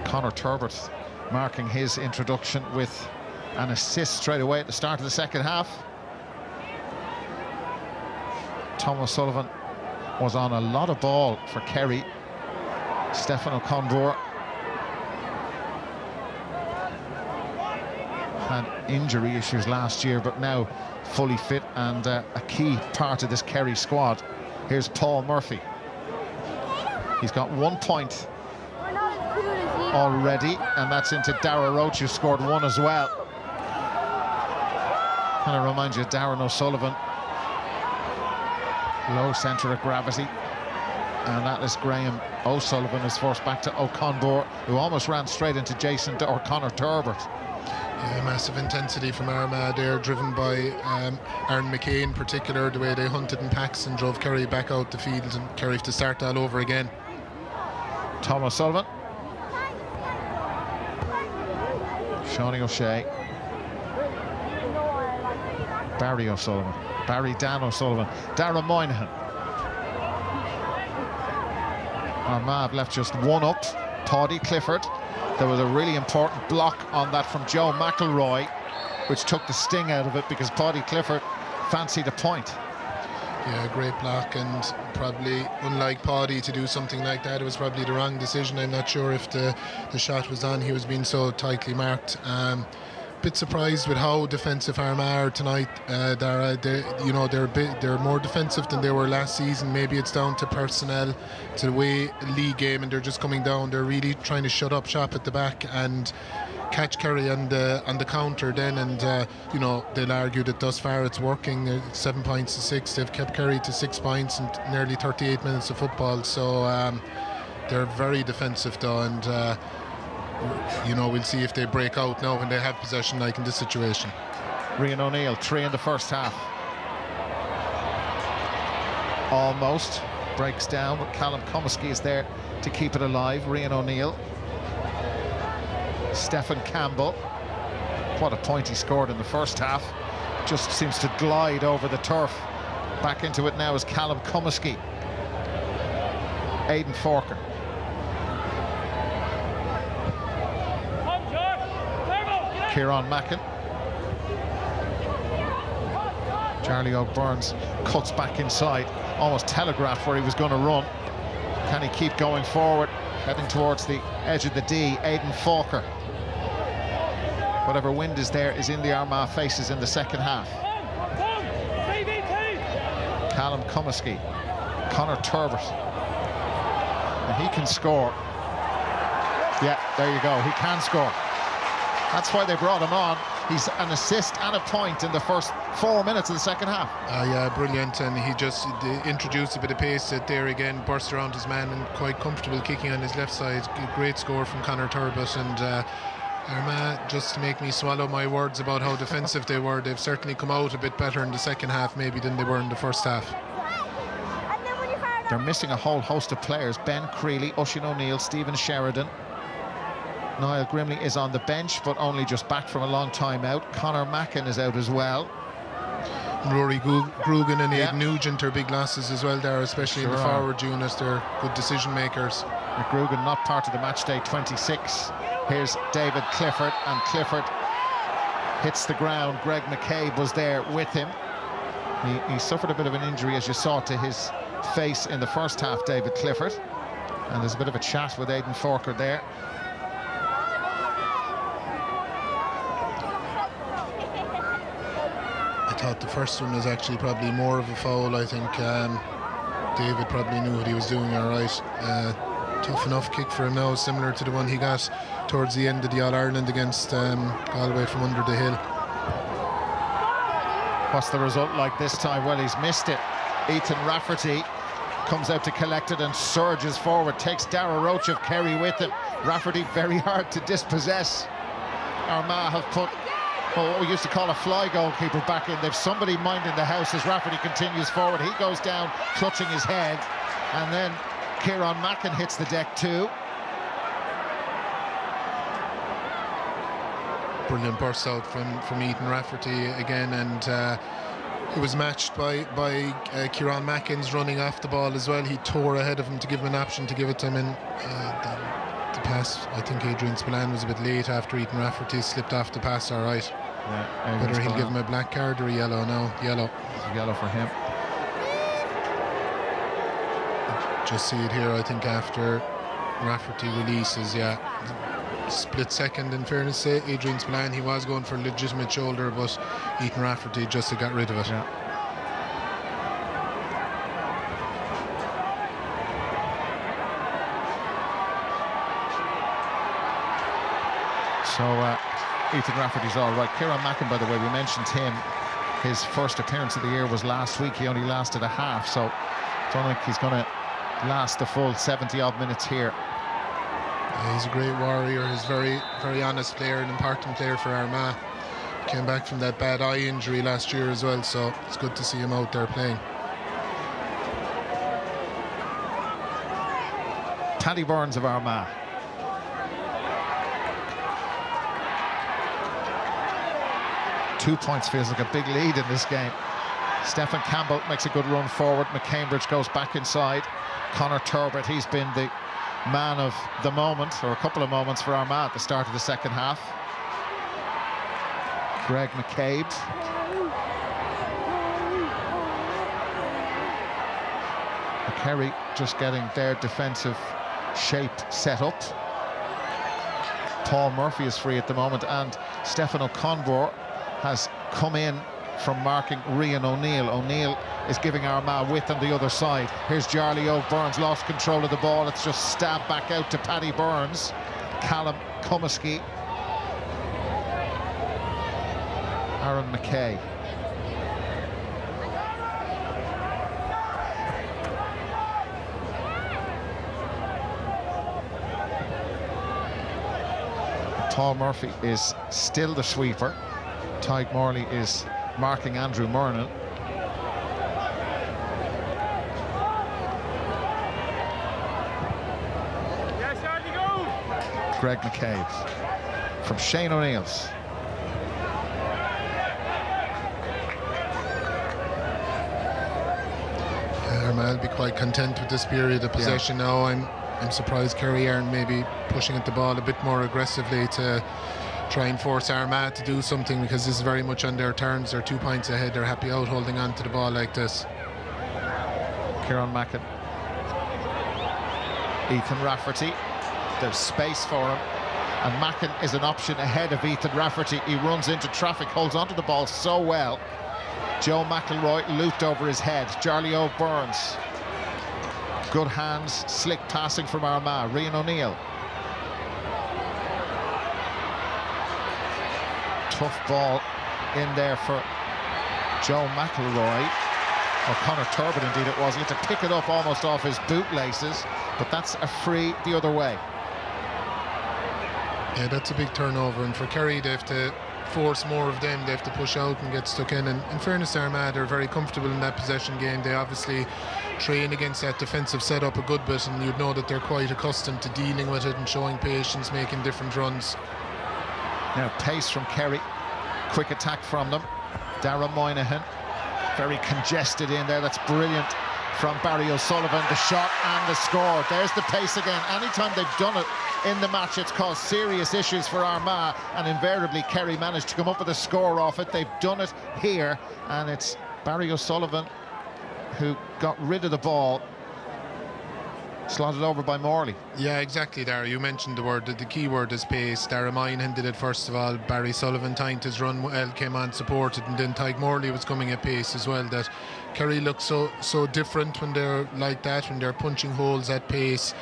Conor Turbot marking his introduction with an assist straight away at the start of the second half. Tom O'Sullivan was on a lot of ball for Kerry. Stefan O'Connor had injury issues last year, but now fully fit and a key part of this Kerry squad. Here's Paul Murphy. He's got 1 point already, and that's into Darragh Roach, who scored one as well. Kind of reminds you of Darren O'Sullivan. Low centre of gravity, and that is Graham O'Sullivan is forced back to O'Connor, who almost ran straight into Conor Turbot. Yeah, massive intensity from Armagh there, driven by Aaron McKay in particular, the way they hunted in packs and drove Kerry back out the field, and Kerry to start all over again. Tom O'Sullivan, Seanie O'Shea, Barry O'Sullivan, Dan O'Sullivan, Darragh Moynihan. Armagh have left just one up. Paddy Clifford. There was a really important block on that from Joe McElroy, which took the sting out of it because Paddy Clifford fancied a point. Yeah, great block, and probably, unlike Paddy, to do something like that, it was probably the wrong decision. I'm not sure if the shot was on. He was being so tightly marked. Bit surprised with how defensive Armagh are tonight. They're more defensive than they were last season. Maybe it's down to personnel, to the way league game, and they're just coming down. They're really trying to shut up shop at the back and catch Kerry on the counter then, and they'll argue that thus far it's working. 7 points to 6. They've kept Kerry to 6 points in nearly 38 minutes of football, so they're very defensive though, and we'll see if they break out now when they have possession, like in this situation. Rian O'Neill, 3 in the first half. Almost breaks down, but Callum Comiskey is there to keep it alive. Rian O'Neill. Stephen Campbell. What a point he scored in the first half. Just seems to glide over the turf. Back into it now is Callum Comiskey. Aidan Forker. Kieran Mackin. Charlie O'Byrnes cuts back inside, almost telegraphed where he was going to run. Can he keep going forward, heading towards the edge of the D? Aidan Forker. Whatever wind is there is in the Armagh faces in the second half. Callum Comiskey, Conor Turbot, and he can score. Yeah, there you go, he can score. That's why they brought him on. He's an assist and a point in the first 4 minutes of the second half. Yeah, brilliant, and he just introduced a bit of pace there again, burst around his man, and quite comfortable kicking on his left side. Great score from Conor Turbot, and Armagh, just to make me swallow my words about how defensive they were, they've certainly come out a bit better in the second half maybe than they were in the first half. They're missing a whole host of players. Ben Creeley, Oisin O'Neill, Stephen Sheridan. Niall Grimley is on the bench, but only just back from a long time out. Conor Mackin is out as well. Rory Grugan and Aidan Nugent are big losses as well there, especially in the forward units. They're good decision makers. Grugan not part of the match day 26. Here's David Clifford, and Clifford hits the ground. Greg McCabe was there with him. He suffered a bit of an injury, as you saw, to his face in the first half, David Clifford. And there's a bit of a chat with Aidan Forker there. I thought the first one was actually probably more of a foul. I think David probably knew what he was doing all right. Tough enough kick for him now, similar to the one he got towards the end of the All-Ireland against Galway from under the hill. What's the result like this time? Well, he's missed it. Ethan Rafferty comes out to collect it and surges forward, takes Darragh Roach of Kerry with him. Rafferty very hard to dispossess. Armagh have put what we used to call a fly goalkeeper back in. They've somebody minding the house as Rafferty continues forward. He goes down, clutching his head, and then Kieran Mackin hits the deck too. Brilliant burst out from Ethan Rafferty again, and it was matched by Kieran Mackin's running off the ball as well. He tore ahead of him to give him an option to give it to him, and the pass, I think Adrian Spillane was a bit late after Ethan Rafferty slipped off the pass. All right, yeah, whether he'll give him a black card or a yellow now. Yellow. It's a yellow for him. Just see it here, I think, after Rafferty releases, yeah. Split second, in fairness to Adrian Spillane. He was going for a legitimate shoulder, but Ethan Rafferty just got rid of it. Yeah. So Ethan Rafferty's all right. Kieran Mackin, by the way, we mentioned him. His first appearance of the year was last week. He only lasted a half, so I don't think he's going to last the full 70-odd minutes here. He's a great warrior. He's a very, very honest player, an important player for Armagh. Came back from that bad eye injury last year as well, so it's good to see him out there playing. Paddy Burns of Armagh. Two points feels like a big lead in this game. Stephen Campbell makes a good run forward. McCambridge goes back inside. Conor Turbett, he's been the man of the moment, or a couple of moments for Armagh at the start of the second half. Greg McCabe. Kerry just getting their defensive shape set up. Paul Murphy is free at the moment, and Stefan O'Conbor has come in from marking Rian O'Neill. O'Neill is giving Armagh width on the other side. Here's Jarly O'Burns, lost control of the ball. It's just stabbed back out to Paddy Burns. Callum Comiskey. Aaron McKay. Paul Murphy is still the sweeper. Tyke Morley is marking Andrew Murnan. Greg McCabe from Shane O'Neill's. Armagh will be quite content with this period of possession now. I'm surprised Kerry aren't maybe pushing at the ball a bit more aggressively to try and force Armagh to do something, because this is very much on their terms. They're 2 points ahead. They're happy out holding on to the ball like this. Kieran Mackin. Ethan Rafferty. There's space for him, and Mackin is an option ahead of Ethan Rafferty. He runs into traffic, holds onto the ball so well. Joe McElroy looped over his head. Jarly O'Burns. Good hands, slick passing from Armagh. Rian O'Neill. Tough ball in there for Joe McElroy, or Conor Turbett indeed it was. He had to pick it up almost off his bootlaces, but that's a free the other way. Yeah, that's a big turnover, and for Kerry they have to force more of them. They have to push out and get stuck in, and in fairness to Armagh, they're very comfortable in that possession game. They obviously train against that defensive setup a good bit, and you'd know that they're quite accustomed to dealing with it and showing patience, making different runs. Now pace from Kerry, quick attack from them. Darragh Moynihan, very congested in there. That's brilliant from Barry O'Sullivan. The shot and the score. There's the pace again. Anytime they've done it in the match, it's caused serious issues for Armagh, and invariably Kerry managed to come up with a score off it. They've done it here, and it's Barry O'Sullivan who got rid of the ball, slotted over by Morley. Yeah, exactly, Darragh. You mentioned the key word is pace. Darragh Moynihan did it first of all. Barry Sullivan timed his run well, came on, supported, and then Tyke Morley was coming at pace as well. That Kerry looks so different when they're like that, when they're punching holes at pace.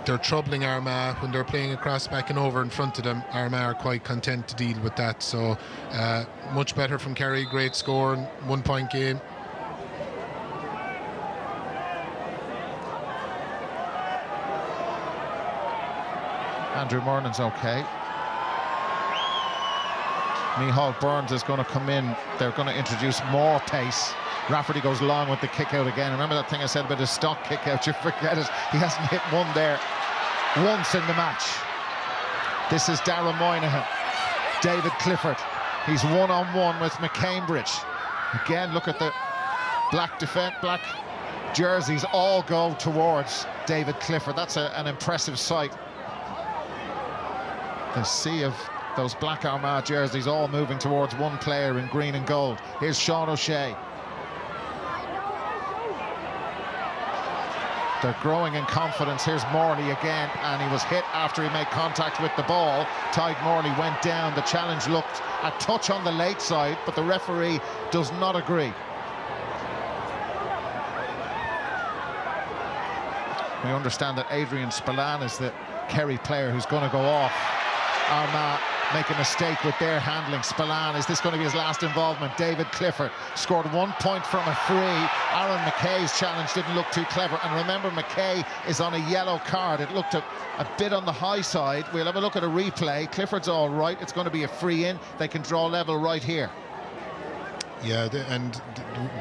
They're troubling Armagh when they're playing across, back and over in front of them. Armagh are quite content to deal with that. So much better from Kerry. Great score and 1 point game. Andrew Murnan's okay. Micheál Burns is going to come in. They're going to introduce more pace. Rafferty goes long with the kick out again. Remember that thing I said about his stock kick out? You forget it. He hasn't hit one there once in the match. This is Dara Moynihan. David Clifford. He's one-on-one with McCambridge. Again, look at the black jerseys all go towards David Clifford. That's an impressive sight. The sea of those black Armagh jerseys all moving towards one player in green and gold. Here's Sean O'Shea. They're growing in confidence. Here's Morley again, and he was hit after he made contact with the ball. Tadhg Morley went down. The challenge looked a touch on the late side, but the referee does not agree. We understand that Adrian Spillane is the Kerry player who's going to go off. Armagh make a mistake with their handling. Spillane, is this going to be his last involvement? David Clifford scored 1 point from a free. Aaron McKay's challenge didn't look too clever. And remember, McKay is on a yellow card. It looked a bit on the high side. We'll have a look at a replay. Clifford's all right. It's going to be a free in. They can draw level right here. Yeah,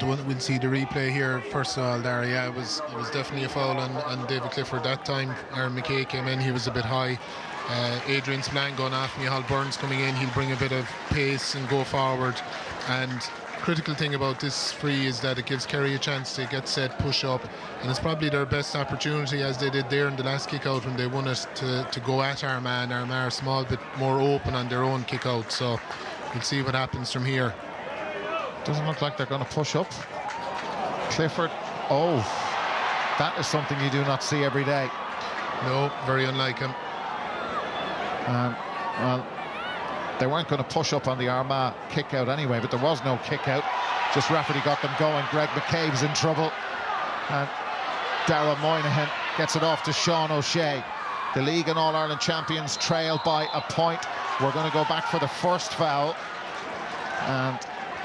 we'll see the replay here. First of all, there, yeah, it was definitely a foul on David Clifford that time. Aaron McKay came in, he was a bit high. Adrian Spillane going off, Micheál Burns coming in, he'll bring a bit of pace and go forward. And critical thing about this free is that it gives Kerry a chance to get set, push up, and it's probably their best opportunity, as they did there in the last kick out when they won it, to go at Armagh. And Armagh are a small bit more open on their own kick out, so we'll see what happens from here. Doesn't look like they're going to push up. Clifford, oh, that is something you do not see every day. No, very unlike him. Well, they weren't going to push up on the Armagh kick out anyway, but there was no kick out. Just Rafferty got them going. Greg McCabe's in trouble. And Dara Moynihan gets it off to Sean O'Shea. The league and All-Ireland champions trail by a point. We're going to go back for the first foul. And,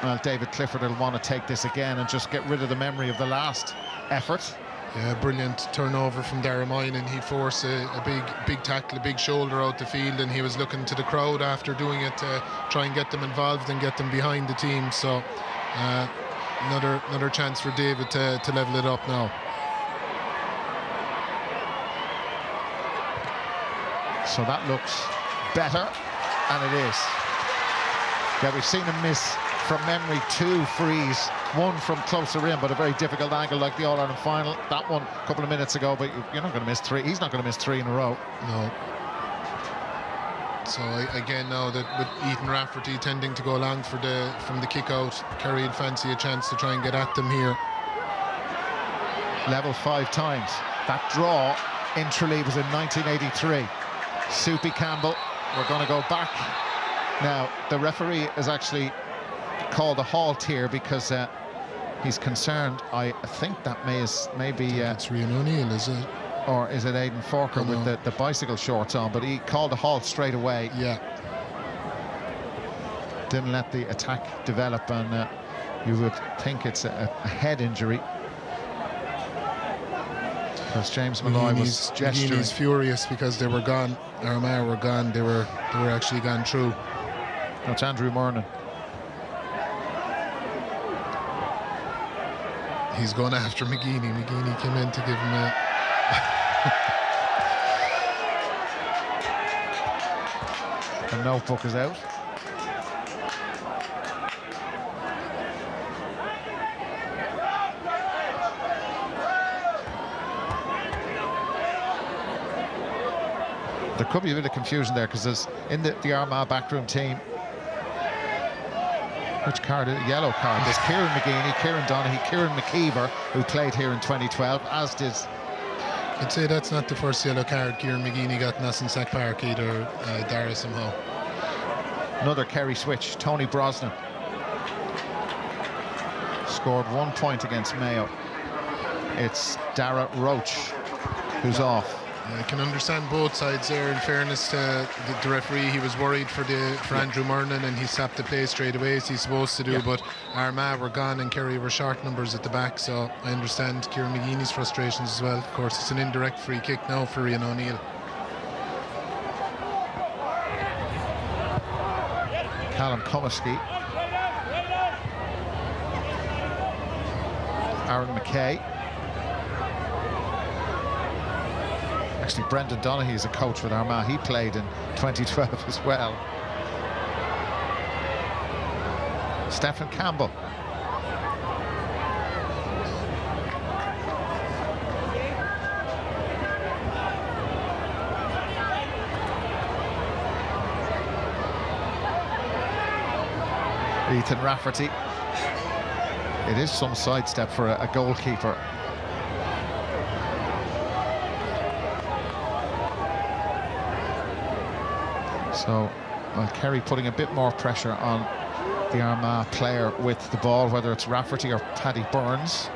well, David Clifford will want to take this again and just get rid of the memory of the last effort. Yeah, brilliant turnover from Dara Moynihan. He forced a big tackle, a big shoulder out the field, and he was looking to the crowd after doing it to try and get them involved and get them behind the team. So another chance for David to level it up now. So that looks better, and it is. Yeah, we've seen him miss from memory 2 frees, one from closer in, but a very difficult angle like the All-Ireland final. That one a couple of minutes ago, but you're not going to miss 3. He's not going to miss 3 in a row. No. So again, now that with Ethan Rafferty tending to go long from the kick out, Kerry would fancy a chance to try and get at them here. Level 5 times. That draw in Tralee was in 1983. Soupy Campbell, we're going to go back. Now, the referee has actually called a halt here because he's concerned. I think that maybe it's Rian O'Neill, is it? Or is it Aidan Forker with the bicycle shorts on? But he called a halt straight away. Yeah. Didn't let the attack develop, and you would think it's a head injury. Because James Malloy was gesturing. He's furious because they were gone. Armagh were gone. They were actually gone through. That's Andrew Murnan. He's gone after McGeaney. McGeaney came in to give him a... The notebook is out. There could be a bit of confusion there because there's in the Armagh backroom team. Which card? A yellow card. There's Kieran McGeaney, Kieran Donaghy, Kieran McKeever, who played here in 2012, as did... I'd say that's not the first yellow card Kieran McGeaney got in Sack Park either, Dara somehow. Another Kerry switch, Tony Brosnan. Scored 1 point against Mayo. It's Dara Roach who's off. I can understand both sides there. In fairness to the referee, he was worried for Andrew Murnan, and he stopped the play straight away as he's supposed to do. But Armagh were gone and Kerry were short numbers at the back, so I understand Kieran McGeaney's frustrations as well. Of course, it's an indirect free kick now for Rian O'Neill. Callum Comiskey. Aaron McKay. Actually, Brendan Donaghy is a coach with Armagh. He played in 2012 as well. Stephen Campbell. Ethan Rafferty. It is some sidestep for a goalkeeper. So, well, Kerry putting a bit more pressure on the Armagh player with the ball, whether it's Rafferty or Paddy Burns.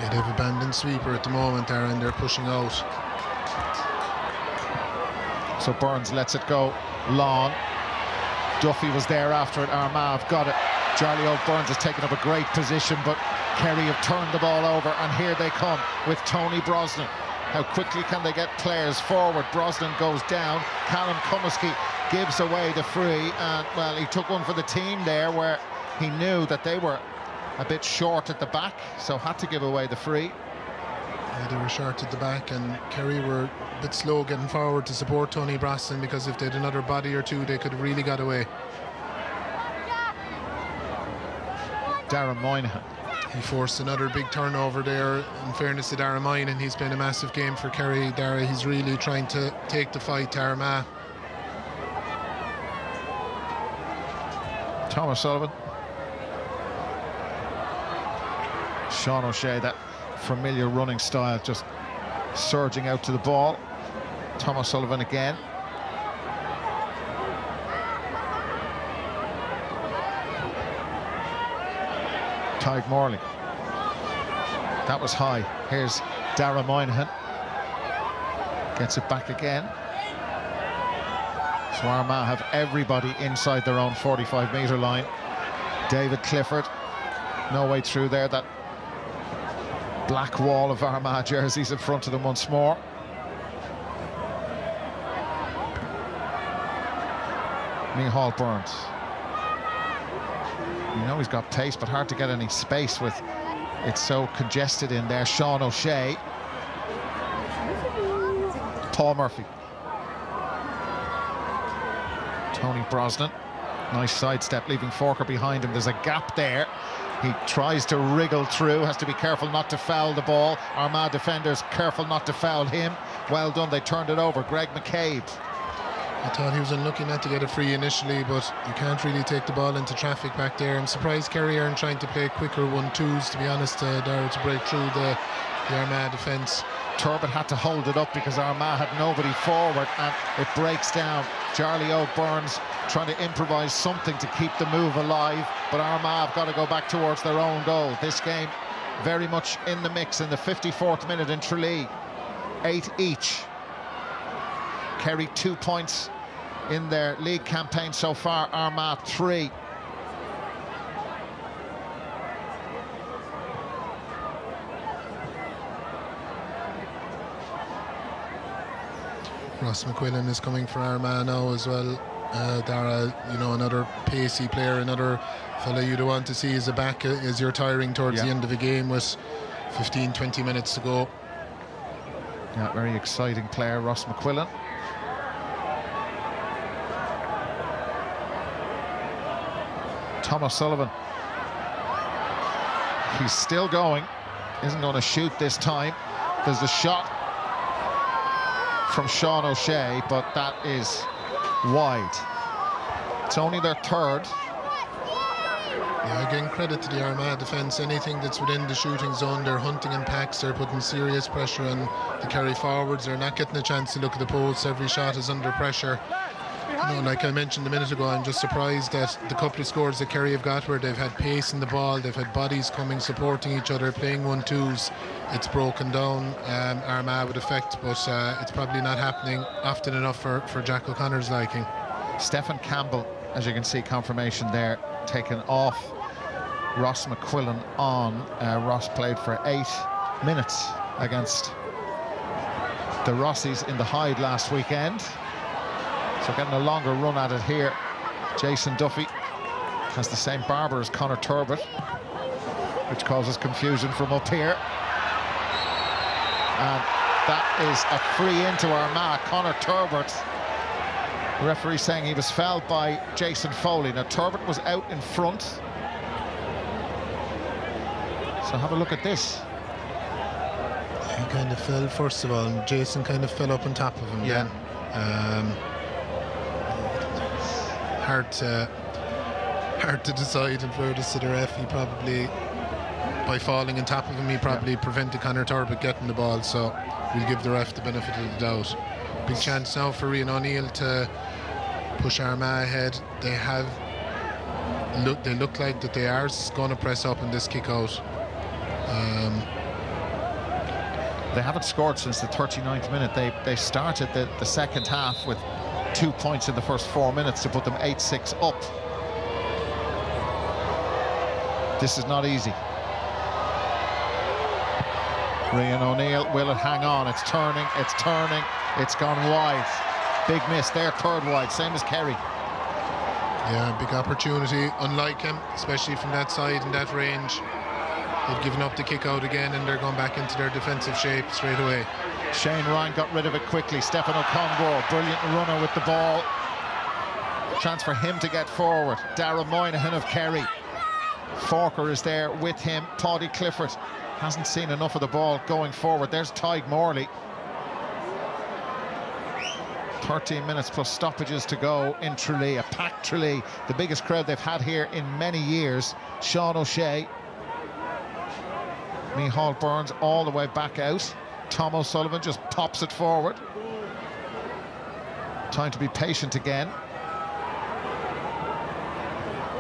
Yeah, they've abandoned sweeper at the moment there, and they're pushing out. So Burns lets it go long. Duffy was there after it. Armagh have got it. Charlie O'Burns has taken up a great position, but Kerry have turned the ball over, and here they come with Tony Brosnan. How quickly can they get players forward? Brosnan goes down. Callum Comiskey gives away the free, and well, he took one for the team there where he knew that they were a bit short at the back, so had to give away the free. Yeah, they were short at the back, and Kerry were a bit slow getting forward to support Tony Brosnan, because if they had another body or two, they could have really got away. Darren Moynihan. He forced another big turnover there. In fairness to Darren Moynihan, he's been a massive game for Kerry. Dara, he's really trying to take the fight to Armagh. Thomas Sullivan. Sean O'Shea, that familiar running style, just surging out to the ball. Thomas Sullivan again. Tyg Morley. That was high. Here's Darragh Moynihan. Gets it back again. So Armagh have everybody inside their own 45-metre line. David Clifford, no way through there. That black wall of Armagh jerseys in front of them once more. Micheál Burns. You know he's got pace, but hard to get any space with it so congested in there. Sean O'Shea. Paul Murphy. Tony Brosnan. Nice sidestep, leaving Forker behind him. There's a gap there. He tries to wriggle through, has to be careful not to foul the ball. Armagh defenders careful not to foul him. Well done, they turned it over. Greg McCabe. I thought he was unlucky not to get a free initially, but you can't really take the ball into traffic back there. I'm surprised Kerry aren't trying to play quicker 1-2s, to be honest, Dara, to break through the Armagh defence. Turbot had to hold it up because Armagh had nobody forward, and it breaks down. Charlie O'Burns trying to improvise something to keep the move alive, but Armagh have got to go back towards their own goal. This game very much in the mix in the 54th minute in Tralee. 8 each. Kerry 2 points in their league campaign so far, Armagh 3. Ross McQuillan is coming for Armagh now as well. Dara, you know, another pacey player, another fella you'd want to see as a back as you're tiring towards the end of the game with 15-20 minutes to go. Yeah, very exciting player, Ross McQuillan. Thomas Sullivan. He's still going. Isn't going to shoot this time. There's a shot from Sean O'Shea, but that is wide. It's only their third. Yeah, again, credit to the Armagh defence. Anything that's within the shooting zone, they're hunting in packs. They're putting serious pressure on the Kerry forwards. They're not getting a chance to look at the posts. Every shot is under pressure. You know, like I mentioned a minute ago, I'm just surprised that the couple of scores that Kerry have got where they've had pace in the ball, they've had bodies coming, supporting each other, playing 1-2s. It's broken down Armagh with effect, but it's probably not happening often enough for Jack O'Connor's liking. Stephen Campbell, as you can see, confirmation there, taken off. Ross McQuillan on. Ross played for 8 minutes against the Rossies in the Hyde last weekend. So getting a longer run at it here. Jason Duffy has the same barber as Conor Turbitt, which causes confusion from up here. And that is a free into Armagh. Conor Turbitt, the referee saying he was fouled by Jason Foley. Now Turbitt was out in front. So have a look at this. He kind of fell first of all, and Jason kind of fell up on top of him. Yeah. Then. Hard to decide in fairness to the ref. He probably, by falling on top of him, he probably prevented Conor Turbitt getting the ball, so we'll give the ref the benefit of the doubt. Big chance now for Rian O'Neill to push Armagh ahead. They look like that they are going to press up in this kick out. They haven't scored since the 39th minute. They started the second half with 2 points in the first 4 minutes to put them 8-6 up. This is not easy. Rian O'Neill, will it hang on? It's turning, it's gone wide. Big miss there, third wide, same as Kerry. Yeah, big opportunity, unlike him, especially from that side and that range. They've given up the kick out again and they're going back into their defensive shape straight away. Shane Ryan got rid of it quickly. Stefan O'Connor, brilliant runner with the ball. Chance for him to get forward. Darragh Moynihan of Kerry. Forker is there with him. Paudie Clifford hasn't seen enough of the ball going forward. There's Tyg Morley. 13 minutes plus stoppages to go in Tralee, a packed Tralee, the biggest crowd they've had here in many years. Sean O'Shea, Micheál Burns all the way back out. Tom O'Sullivan just pops it forward. Time to be patient again.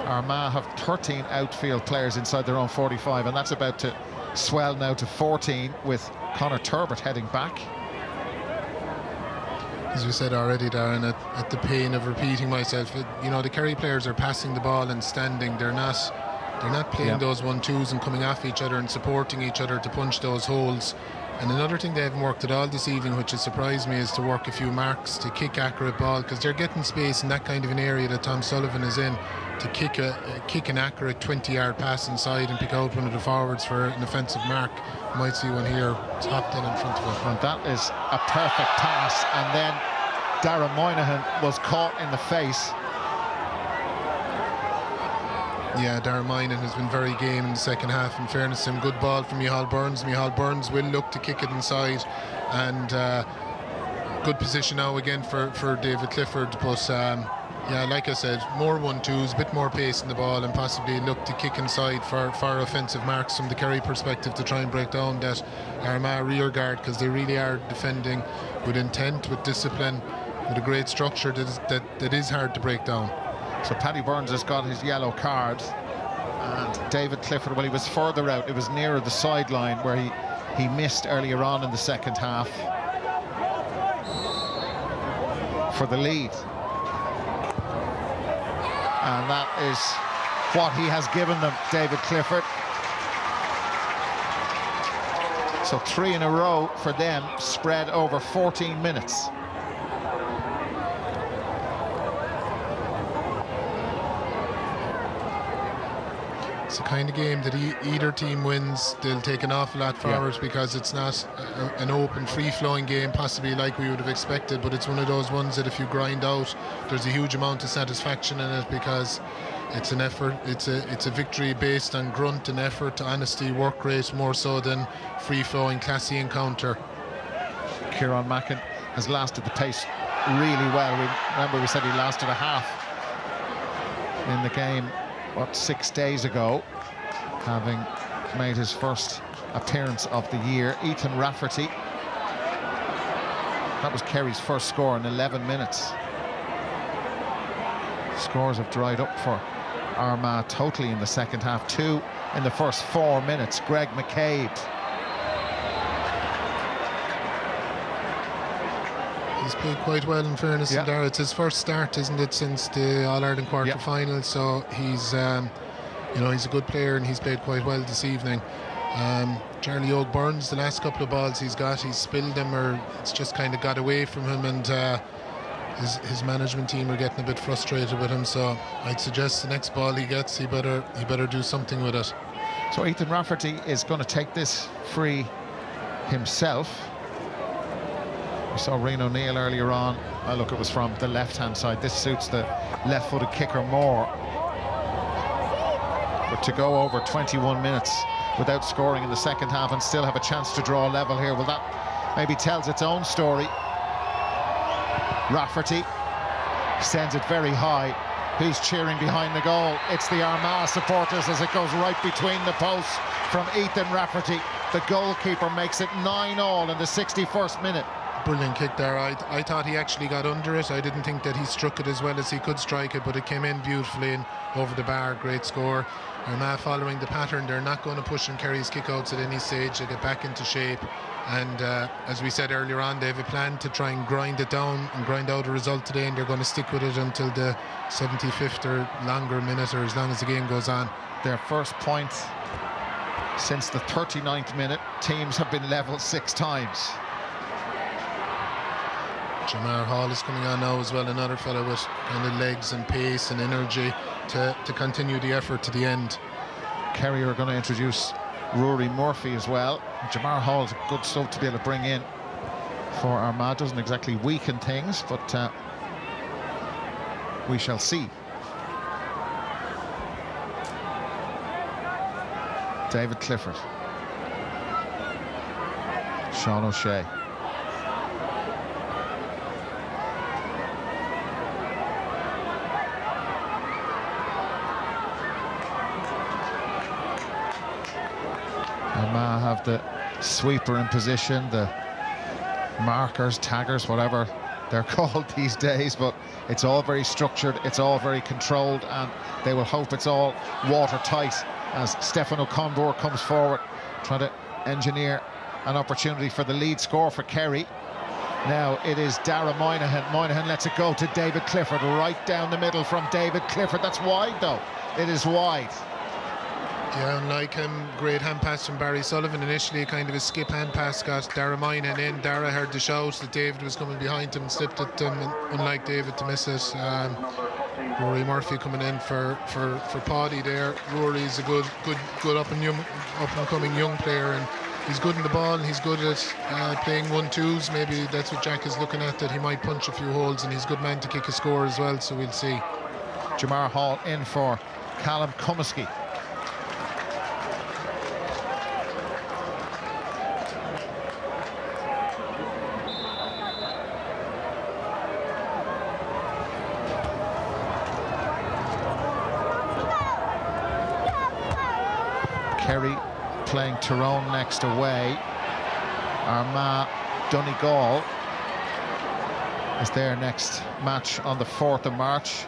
Armagh have 13 outfield players inside their own 45, and that's about to swell now to 14 with Conor Turbitt heading back. As we said already, Darren, at the pain of repeating myself, you know, the Kerry players are passing the ball and standing. They're not playing those 1-2s and coming off each other and supporting each other to punch those holes. And another thing they haven't worked at all this evening, which has surprised me, is to work a few marks to kick accurate ball, because they're getting space in that kind of an area that Tom Sullivan is in to kick an accurate 20-yard pass inside and pick out one of the forwards for an offensive mark. You might see one here topped in front of it. And that is a perfect pass, and then Darragh Moynihan was caught in the face. Yeah, Darragh Moynihan has been very game in the second half. In fairness to him, good ball from Micheál Burns. Micheál Burns will look to kick it inside, and good position now again for David Clifford. But yeah, like I said, more 1-2s, a bit more pace in the ball, and possibly look to kick inside for offensive marks from the Kerry perspective to try and break down that Armagh rear guard, because they really are defending with intent, with discipline, with a great structure that is hard to break down. So Paddy Burns has got his yellow card, and David Clifford, well, he was further out. It was nearer the sideline where he missed earlier on in the second half for the lead. And that is what he has given them, David Clifford. So 3 in a row for them, spread over 14 minutes. It's the kind of game that either team wins, they'll take an awful lot forward, because it's not an open, free-flowing game, possibly like we would have expected, but it's one of those ones that if you grind out, there's a huge amount of satisfaction in it, because it's an effort, it's a victory based on grunt and effort, honesty, work rate, more so than free-flowing, classy encounter. Kieran Mackin has lasted the pace really well. Remember we said he lasted a half in the game, 6 days ago, having made his first appearance of the year. Ethan Rafferty, that was Kerry's first score in 11 minutes. Scores have dried up for Armagh totally in the second half. 2 in the first 4 minutes. Greg McCabe. He's played quite well, in fairness. Yeah. There, it's his first start, isn't it, since the All-Ireland quarter-final? So he's, you know, he's a good player and he's played quite well this evening. Charlie O'Burns, the last couple of balls he's spilled them, or it's just kind of got away from him, and his management team are getting a bit frustrated with him, so I'd suggest the next ball he gets, he better do something with it. So Ethan Rafferty is going to take this free himself. We saw Rian O'Neill earlier on. Oh, look, it was from the left-hand side. This suits the left-footed kicker more. But to go over 21 minutes without scoring in the second half and still have a chance to draw level here, well, that maybe tells its own story. Rafferty sends it very high. Who's cheering behind the goal? It's the Armagh supporters as it goes right between the posts from Ethan Rafferty. The goalkeeper makes it 9-all in the 61st minute. Brilliant kick there. I thought he actually got under it. I didn't think that he struck it as well as he could strike it, but it came in beautifully and over the bar. Great score. Armagh following the pattern. They're not going to push in Kerry's kickouts at any stage. They get back into shape, and as we said earlier on, they have a plan to try and grind it down and grind out a result today, and they're going to stick with it until the 75th or longer minute, or as long as the game goes on. Their first point since the 39th minute. Teams have been level 6 times. Jamar Hall is coming on now as well, another fellow with kind of legs and pace and energy to continue the effort to the end. Kerry are going to introduce Rory Murphy as well. Jamar Hall is good stuff to be able to bring in for Armagh. Doesn't exactly weaken things, but we shall see. David Clifford, Sean O'Shea. Armagh have the sweeper in position, the markers, taggers, whatever they're called these days, but it's all very structured, it's all very controlled, and they will hope it's all watertight as Stefan O'Conbor comes forward, trying to engineer an opportunity for the lead score for Kerry. Now it is Dara Moynihan. Moynihan lets it go to David Clifford, right down the middle from David Clifford. That's wide though, it is wide. Yeah, unlike him, great hand pass from Barry Sullivan. Initially, kind of a skip hand pass got Dara Moynihan in. Dara heard the shout that David was coming behind him and slipped it, unlike David, to miss it. Rory Murphy coming in for Paddy there. Rory's a good up and coming young player, and he's good in the ball and he's good at playing 1-2s. Maybe that's what Jack is looking at, that he might punch a few holes, and he's a good man to kick a score as well, so we'll see. Jamar Hall in for Callum Cumiskey. Kerry playing Tyrone next away. Armagh Donegal is their next match on the 4th of March.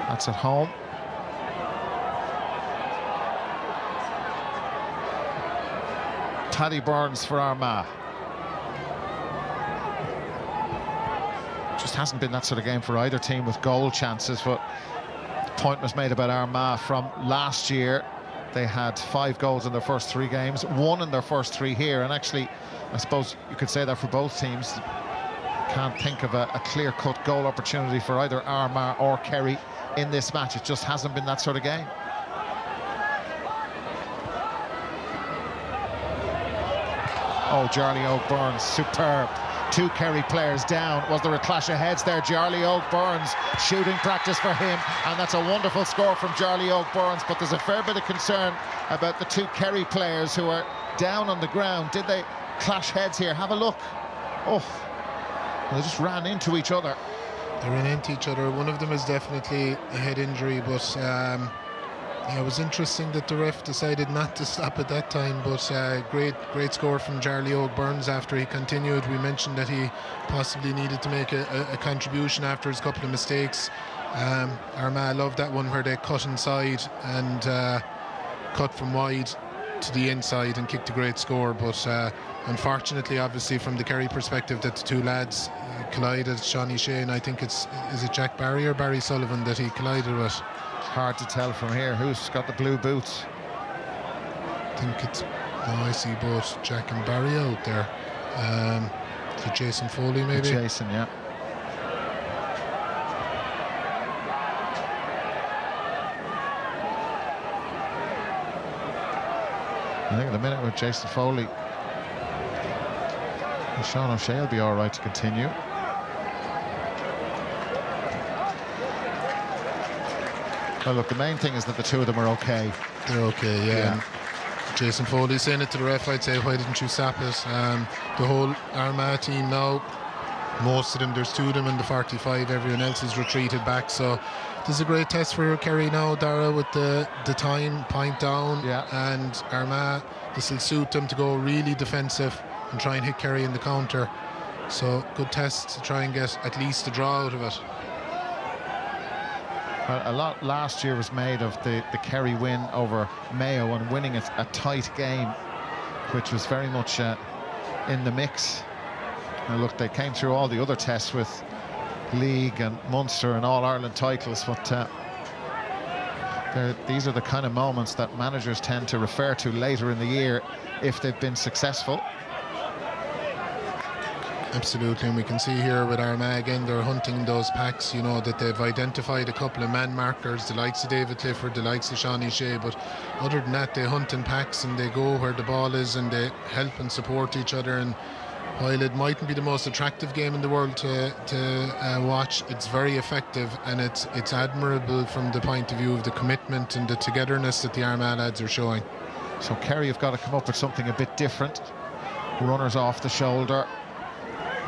That's at home. Paddy Burns for Armagh. Just hasn't been that sort of game for either team with goal chances, but point was made about Armagh from last year. They had 5 goals in their first 3 games, 1 in their first 3 here, and actually I suppose you could say that for both teams. Can't think of a clear-cut goal opportunity for either Armagh or Kerry in this match. It just hasn't been that sort of game. Oh, Charlie O'Byrne, superb. 2 Kerry players down. Was there a clash of heads there? Charlie O'Byrne, shooting practice for him, and that's a wonderful score from Charlie O'Byrne, but there's a fair bit of concern about the 2 Kerry players who are down on the ground. Did they clash heads here? Have a look. Oh, they just ran into each other. They ran into each other. One of them is definitely a head injury, but yeah, it was interesting that the ref decided not to stop at that time, but great score from Charlie O'Byrne after he continued. We mentioned that he possibly needed to make a contribution after his couple of mistakes. Armagh loved that one where they cut inside and cut from wide to the inside and kicked a great score, but unfortunately, obviously, from the Kerry perspective, that the 2 lads collided. Shawnee Shea, and I think is it Jack Barry or Barry Sullivan that he collided with? Hard to tell from here who's got the blue boots. I think it's, no, I see both Jack and Barry out there. To Jason Foley, maybe? Jason, yeah. I think at the minute with Jason Foley, Sean O'Shea will be all right to continue. Well, look, the main thing is that the two of them are okay. They're okay, yeah. Jason Foley saying it to the ref, I'd say, why didn't you sap it? The whole Armagh team now, most of them, there's two of them in the 45, everyone else is retreated back, so this is a great test for Kerry now, Dara, with the time, point down, and Armagh, this will suit them to go really defensive and try and hit Kerry in the counter. So good test to try and get at least a draw out of it. Well, a lot last year was made of the Kerry win over Mayo and winning a tight game, which was very much in the mix. Now look, they came through all the other tests with League and Munster and All-Ireland titles, but these are the kind of moments that managers tend to refer to later in the year if they've been successful. Absolutely, and we can see here with Armagh again, they're hunting those packs, you know, that they've identified a couple of man markers, the likes of David Clifford, the likes of Sean O'Shea, but other than that, they hunt in packs and they go where the ball is and they help and support each other. And while it mightn't be the most attractive game in the world to watch, it's very effective, and it's admirable from the point of view of the commitment and the togetherness that the Armagh lads are showing. So Kerry have got to come up with something a bit different. Runners off the shoulder,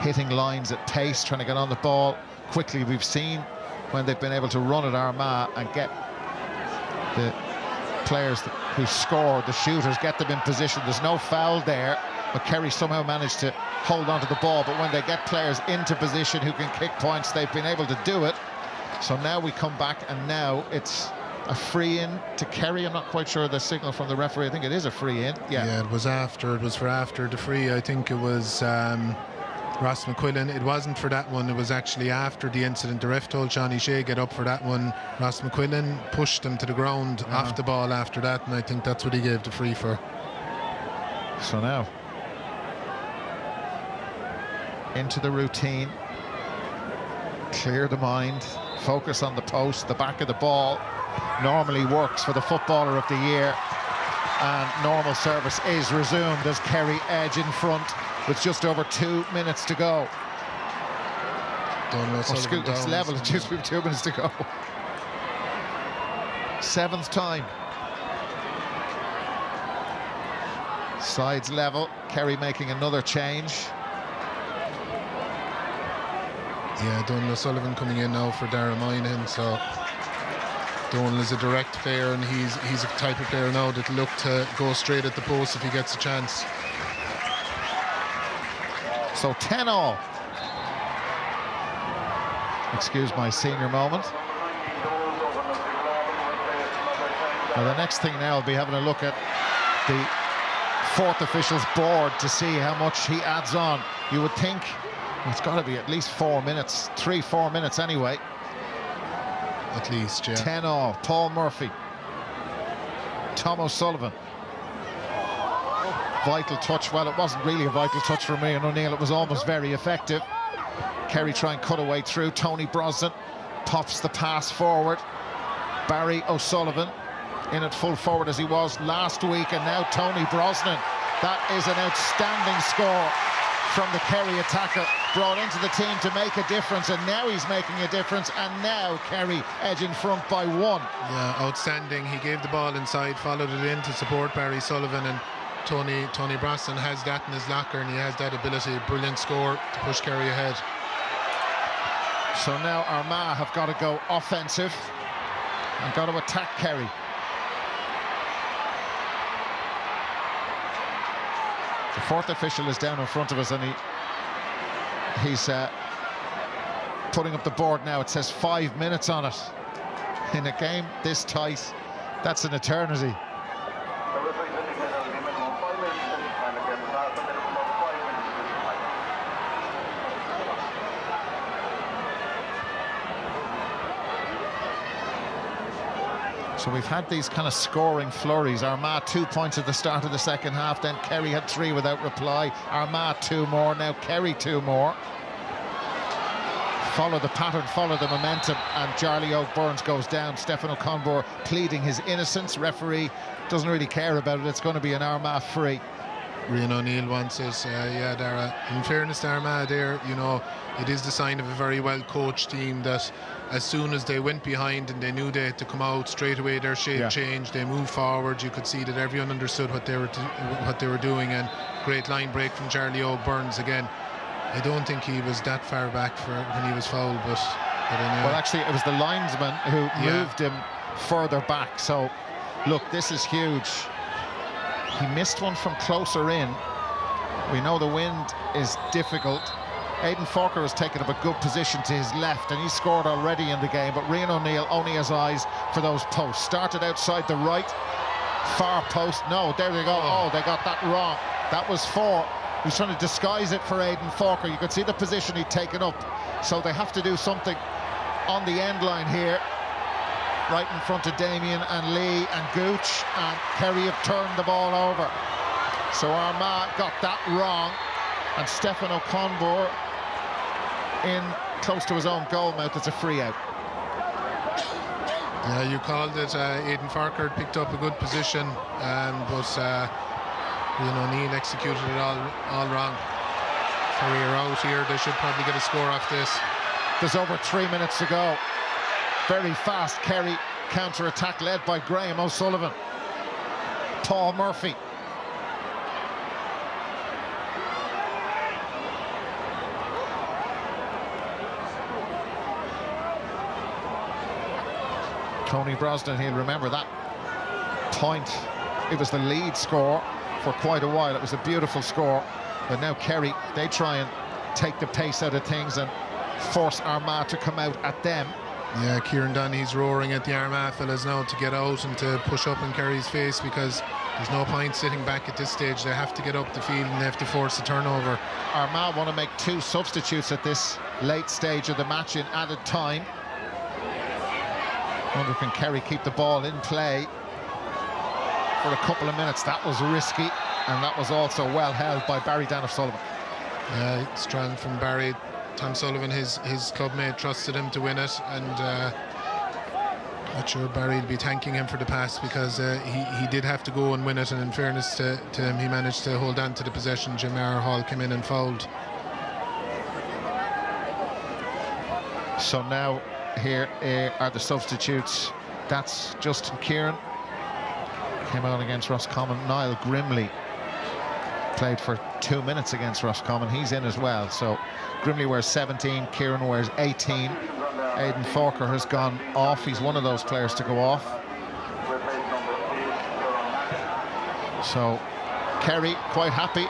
hitting lines at pace, trying to get on the ball quickly. We've seen when they've been able to run at Armagh and get the players who score, the shooters, get them in position. There's no foul there, but Kerry somehow managed to hold on to the ball. But when they get players into position who can kick points, they've been able to do it. So now we come back, and now it's a free in to Kerry. I'm not quite sure the signal from the referee. I think it is a free in. Yeah, it was for after the free. I think it was Ross McQuillan. It wasn't for that one, it was actually after the incident. The ref told Sean O'Shea get up for that one. Ross McQuillan pushed him to the ground off the ball after that, and I think that's what he gave the free for. So now into the routine, clear the mind, focus on the post. The back of the ball normally works for the footballer of the year, and normal service is resumed as Kerry edge in front with just over 2 minutes to go. It's level, it's just 2 minutes to go. Seventh time. Sides level, Kerry making another change. Yeah, Donal O'Sullivan coming in now for Dara Moynihan, so Donal is a direct player, and he's a type of player now that'll look to go straight at the post if he gets a chance. So 10-all. Excuse my senior moment. Now the next thing now will be having a look at the fourth official's board to see how much he adds on. You would think it's got to be at least 4 minutes, 3-4 minutes anyway. At least, yeah. 10-all. Paul Murphy. Tom O'Sullivan. Vital touch. Well, it wasn't really a vital touch for me and O'Neill. It was almost very effective. Kerry try and cut away through. Tony Brosnan pops the pass forward. Barry O'Sullivan in at full forward as he was last week, and now Tony Brosnan. That is an outstanding score from the Kerry attacker, brought into the team to make a difference, and now he's making a difference, and now Kerry edge in front by 1. Yeah, outstanding. He gave the ball inside, followed it in to support Barry Sullivan, and Tony Brosnan has that in his locker, and he has that ability. Brilliant score to push Kerry ahead. So now Armagh have got to go offensive and got to attack Kerry. The fourth official is down in front of us, and he's putting up the board now. It says 5 minutes on it. In a game this tight, that's an eternity. So we've had these kind of scoring flurries. Armagh 2 points at the start of the second half, then Kerry had 3 without reply. Armagh 2 more, now Kerry 2 more. Follow the pattern, follow the momentum, and Charlie O'Byrne goes down. Stefan O'Conbor pleading his innocence. Referee doesn't really care about it. It's going to be an Armagh free. Rian O'Neill wants it. Yeah, Dara. In fairness to Armagh there, you know, it is the sign of a very well-coached team that as soon as they went behind and they knew they had to come out, straight away their shape changed. They moved forward. You could see that everyone understood what they were doing, and great line break from Charlie O'Byrne again. I don't think he was that far back for when he was fouled, but anyway. Well, actually, it was the linesman who moved him further back. So, look, this is huge. He missed one from closer in. We know the wind is difficult. Aidan Forker has taken up a good position to his left, and he scored already in the game, but Rian O'Neill only has eyes for those posts. Started outside the right, far post. No, there they go. Oh, they got that wrong. That was 4. He's trying to disguise it for Aidan Forker. You could see the position he'd taken up. So they have to do something on the end line here, right in front of Damien and Lee and Gooch, and Kerry have turned the ball over. So Armagh got that wrong, and Stefan O'Conbor in close to his own goal mouth. It's a free out. Yeah, you called it. Aidan Farker picked up a good position, but Rian O'Neill executed it all wrong. Kerry are out here. They should probably get a score off this. There's over 3 minutes to go. Very fast Kerry counter-attack led by Graham O'Sullivan. Paul Murphy. Tony Brosnan, he'll remember that point. It was the lead score for quite a while. It was a beautiful score, but now Kerry, they try and take the pace out of things and force Armagh to come out at them. Yeah, Kieran Donaghy's roaring at the Armagh fellas now to get out and to push up in Kerry's face, because there's no point sitting back at this stage. They have to get up the field and they have to force a turnover. Armagh want to make 2 substitutes at this late stage of the match in added time. Wonder can Kerry keep the ball in play for a couple of minutes. That was risky, and that was also well held by Barry Dan Sullivan. Strong from Barry. Tom Sullivan, his clubmate, trusted him to win it, and not sure Barry will be thanking him for the pass, because he did have to go and win it, and in fairness to him, he managed to hold on to the possession. Jamar Hall came in and fouled. So now here are the substitutes. That's Justin Kieran, came on against Roscommon. Niall Grimley played for 2 minutes against Roscommon. He's in as well. So Grimley wears 17, Kieran wears 18. Aidan Forker has gone off. He's one of those players to go off. So Kerry quite happy.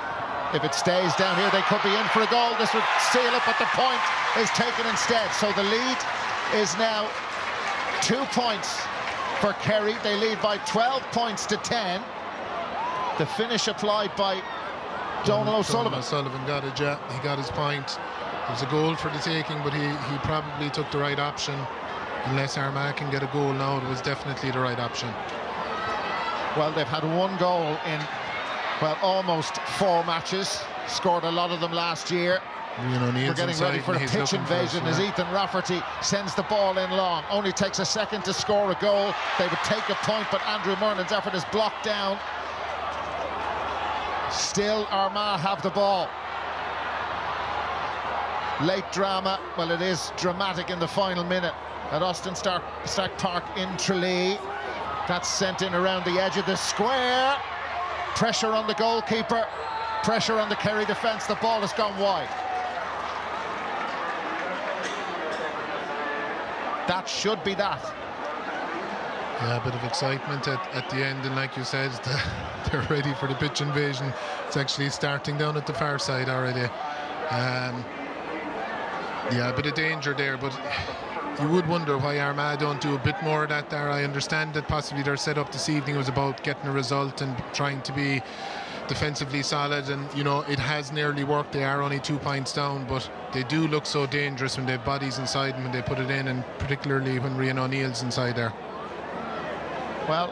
If it stays down here, they could be in for a goal. This would seal it, but the point is taken instead. So the lead is now 2 points for Kerry. They lead by 12 points to 10. The finish applied by Donal O'Sullivan. O'Sullivan got it, yeah. He got his point. There's a goal for the taking, but he probably took the right option. Unless Armagh can get a goal now, it was definitely the right option. Well, they've had 1 goal in, well, almost 4 matches. Scored a lot of them last year. We're getting ready for a pitch invasion as Ethan Rafferty sends the ball in long. Only takes a second to score a goal. They would take a point, but Andrew Murnan's effort is blocked down. Still Armagh have the ball. Late drama. Well, it is dramatic in the final minute at Austin Stark Park in Tralee. That's sent in around the edge of the square. Pressure on the goalkeeper. Pressure on the Kerry defence. The ball has gone wide. That should be that. Yeah, a bit of excitement at the end, and like you said, they're ready for the pitch invasion. It's actually starting down at the far side already. Yeah, a bit of danger there, but you would wonder why Armagh don't do a bit more of that there. I understand that possibly their setup this evening was about getting a result and trying to be defensively solid, and you know, it has nearly worked. They are only 2 points down, but they do look so dangerous when they have bodies inside them when they put it in, and particularly when Rian O'Neill's inside there. Well,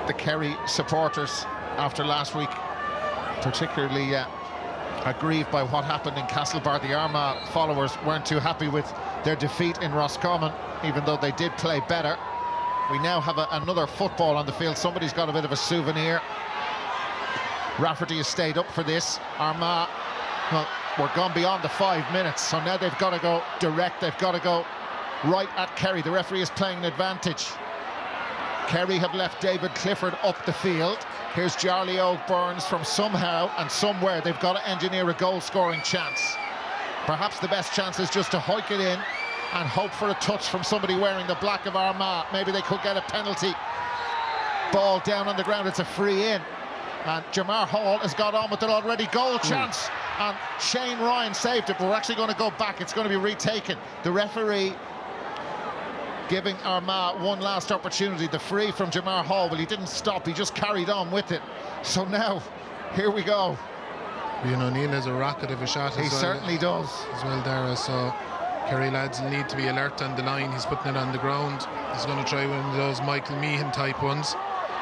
the Kerry supporters, after last week, particularly aggrieved by what happened in Castlebar. The Armagh followers weren't too happy with their defeat in Roscommon, even though they did play better. We now have another football on the field. Somebody's got a bit of a souvenir. Rafferty has stayed up for this. Armagh, well, we're gone beyond the 5 minutes, so now they've got to go direct. They've got to go right at Kerry. The referee is playing an advantage. Kerry have left David Clifford up the field. Here's Charlie O'Byrne from somehow and somewhere. They've got to engineer a goal-scoring chance. Perhaps the best chance is just to hike it in and hope for a touch from somebody wearing the black of Armagh. Maybe they could get a penalty. Ball down on the ground, it's a free in. And Jamar Hall has got on with it already. Goal chance. And Shane Ryan saved it, but we're actually going to go back. It's going to be retaken. The referee giving Armagh one last opportunity. The free from Jamar Hall, well, he didn't stop, he just carried on with it. So now, here we go. Ian O'Neill has a rocket of a shot He certainly does. As well, Dara, so Kerry lads will need to be alert on the line. He's putting it on the ground. He's going to try one of those Michael Meehan type ones.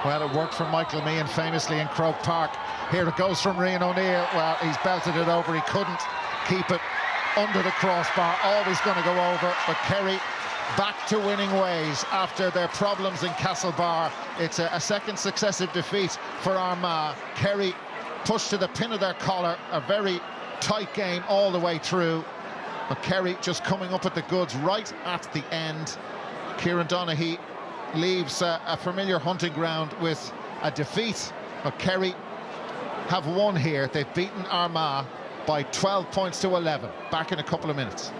Well, it worked for Michael Meehan famously in Croke Park. Here it goes from Ian O'Neill. Well, he's belted it over. He couldn't keep it under the crossbar. Always going to go over, but Kerry back to winning ways after their problems in Castlebar. It's a second successive defeat for Armagh. Kerry pushed to the pin of their collar. A very tight game all the way through, but Kerry just coming up with the goods right at the end. Kieran Donaghy leaves a familiar hunting ground with a defeat, but Kerry have won here. They've beaten Armagh by 12 points to 11. Back in a couple of minutes.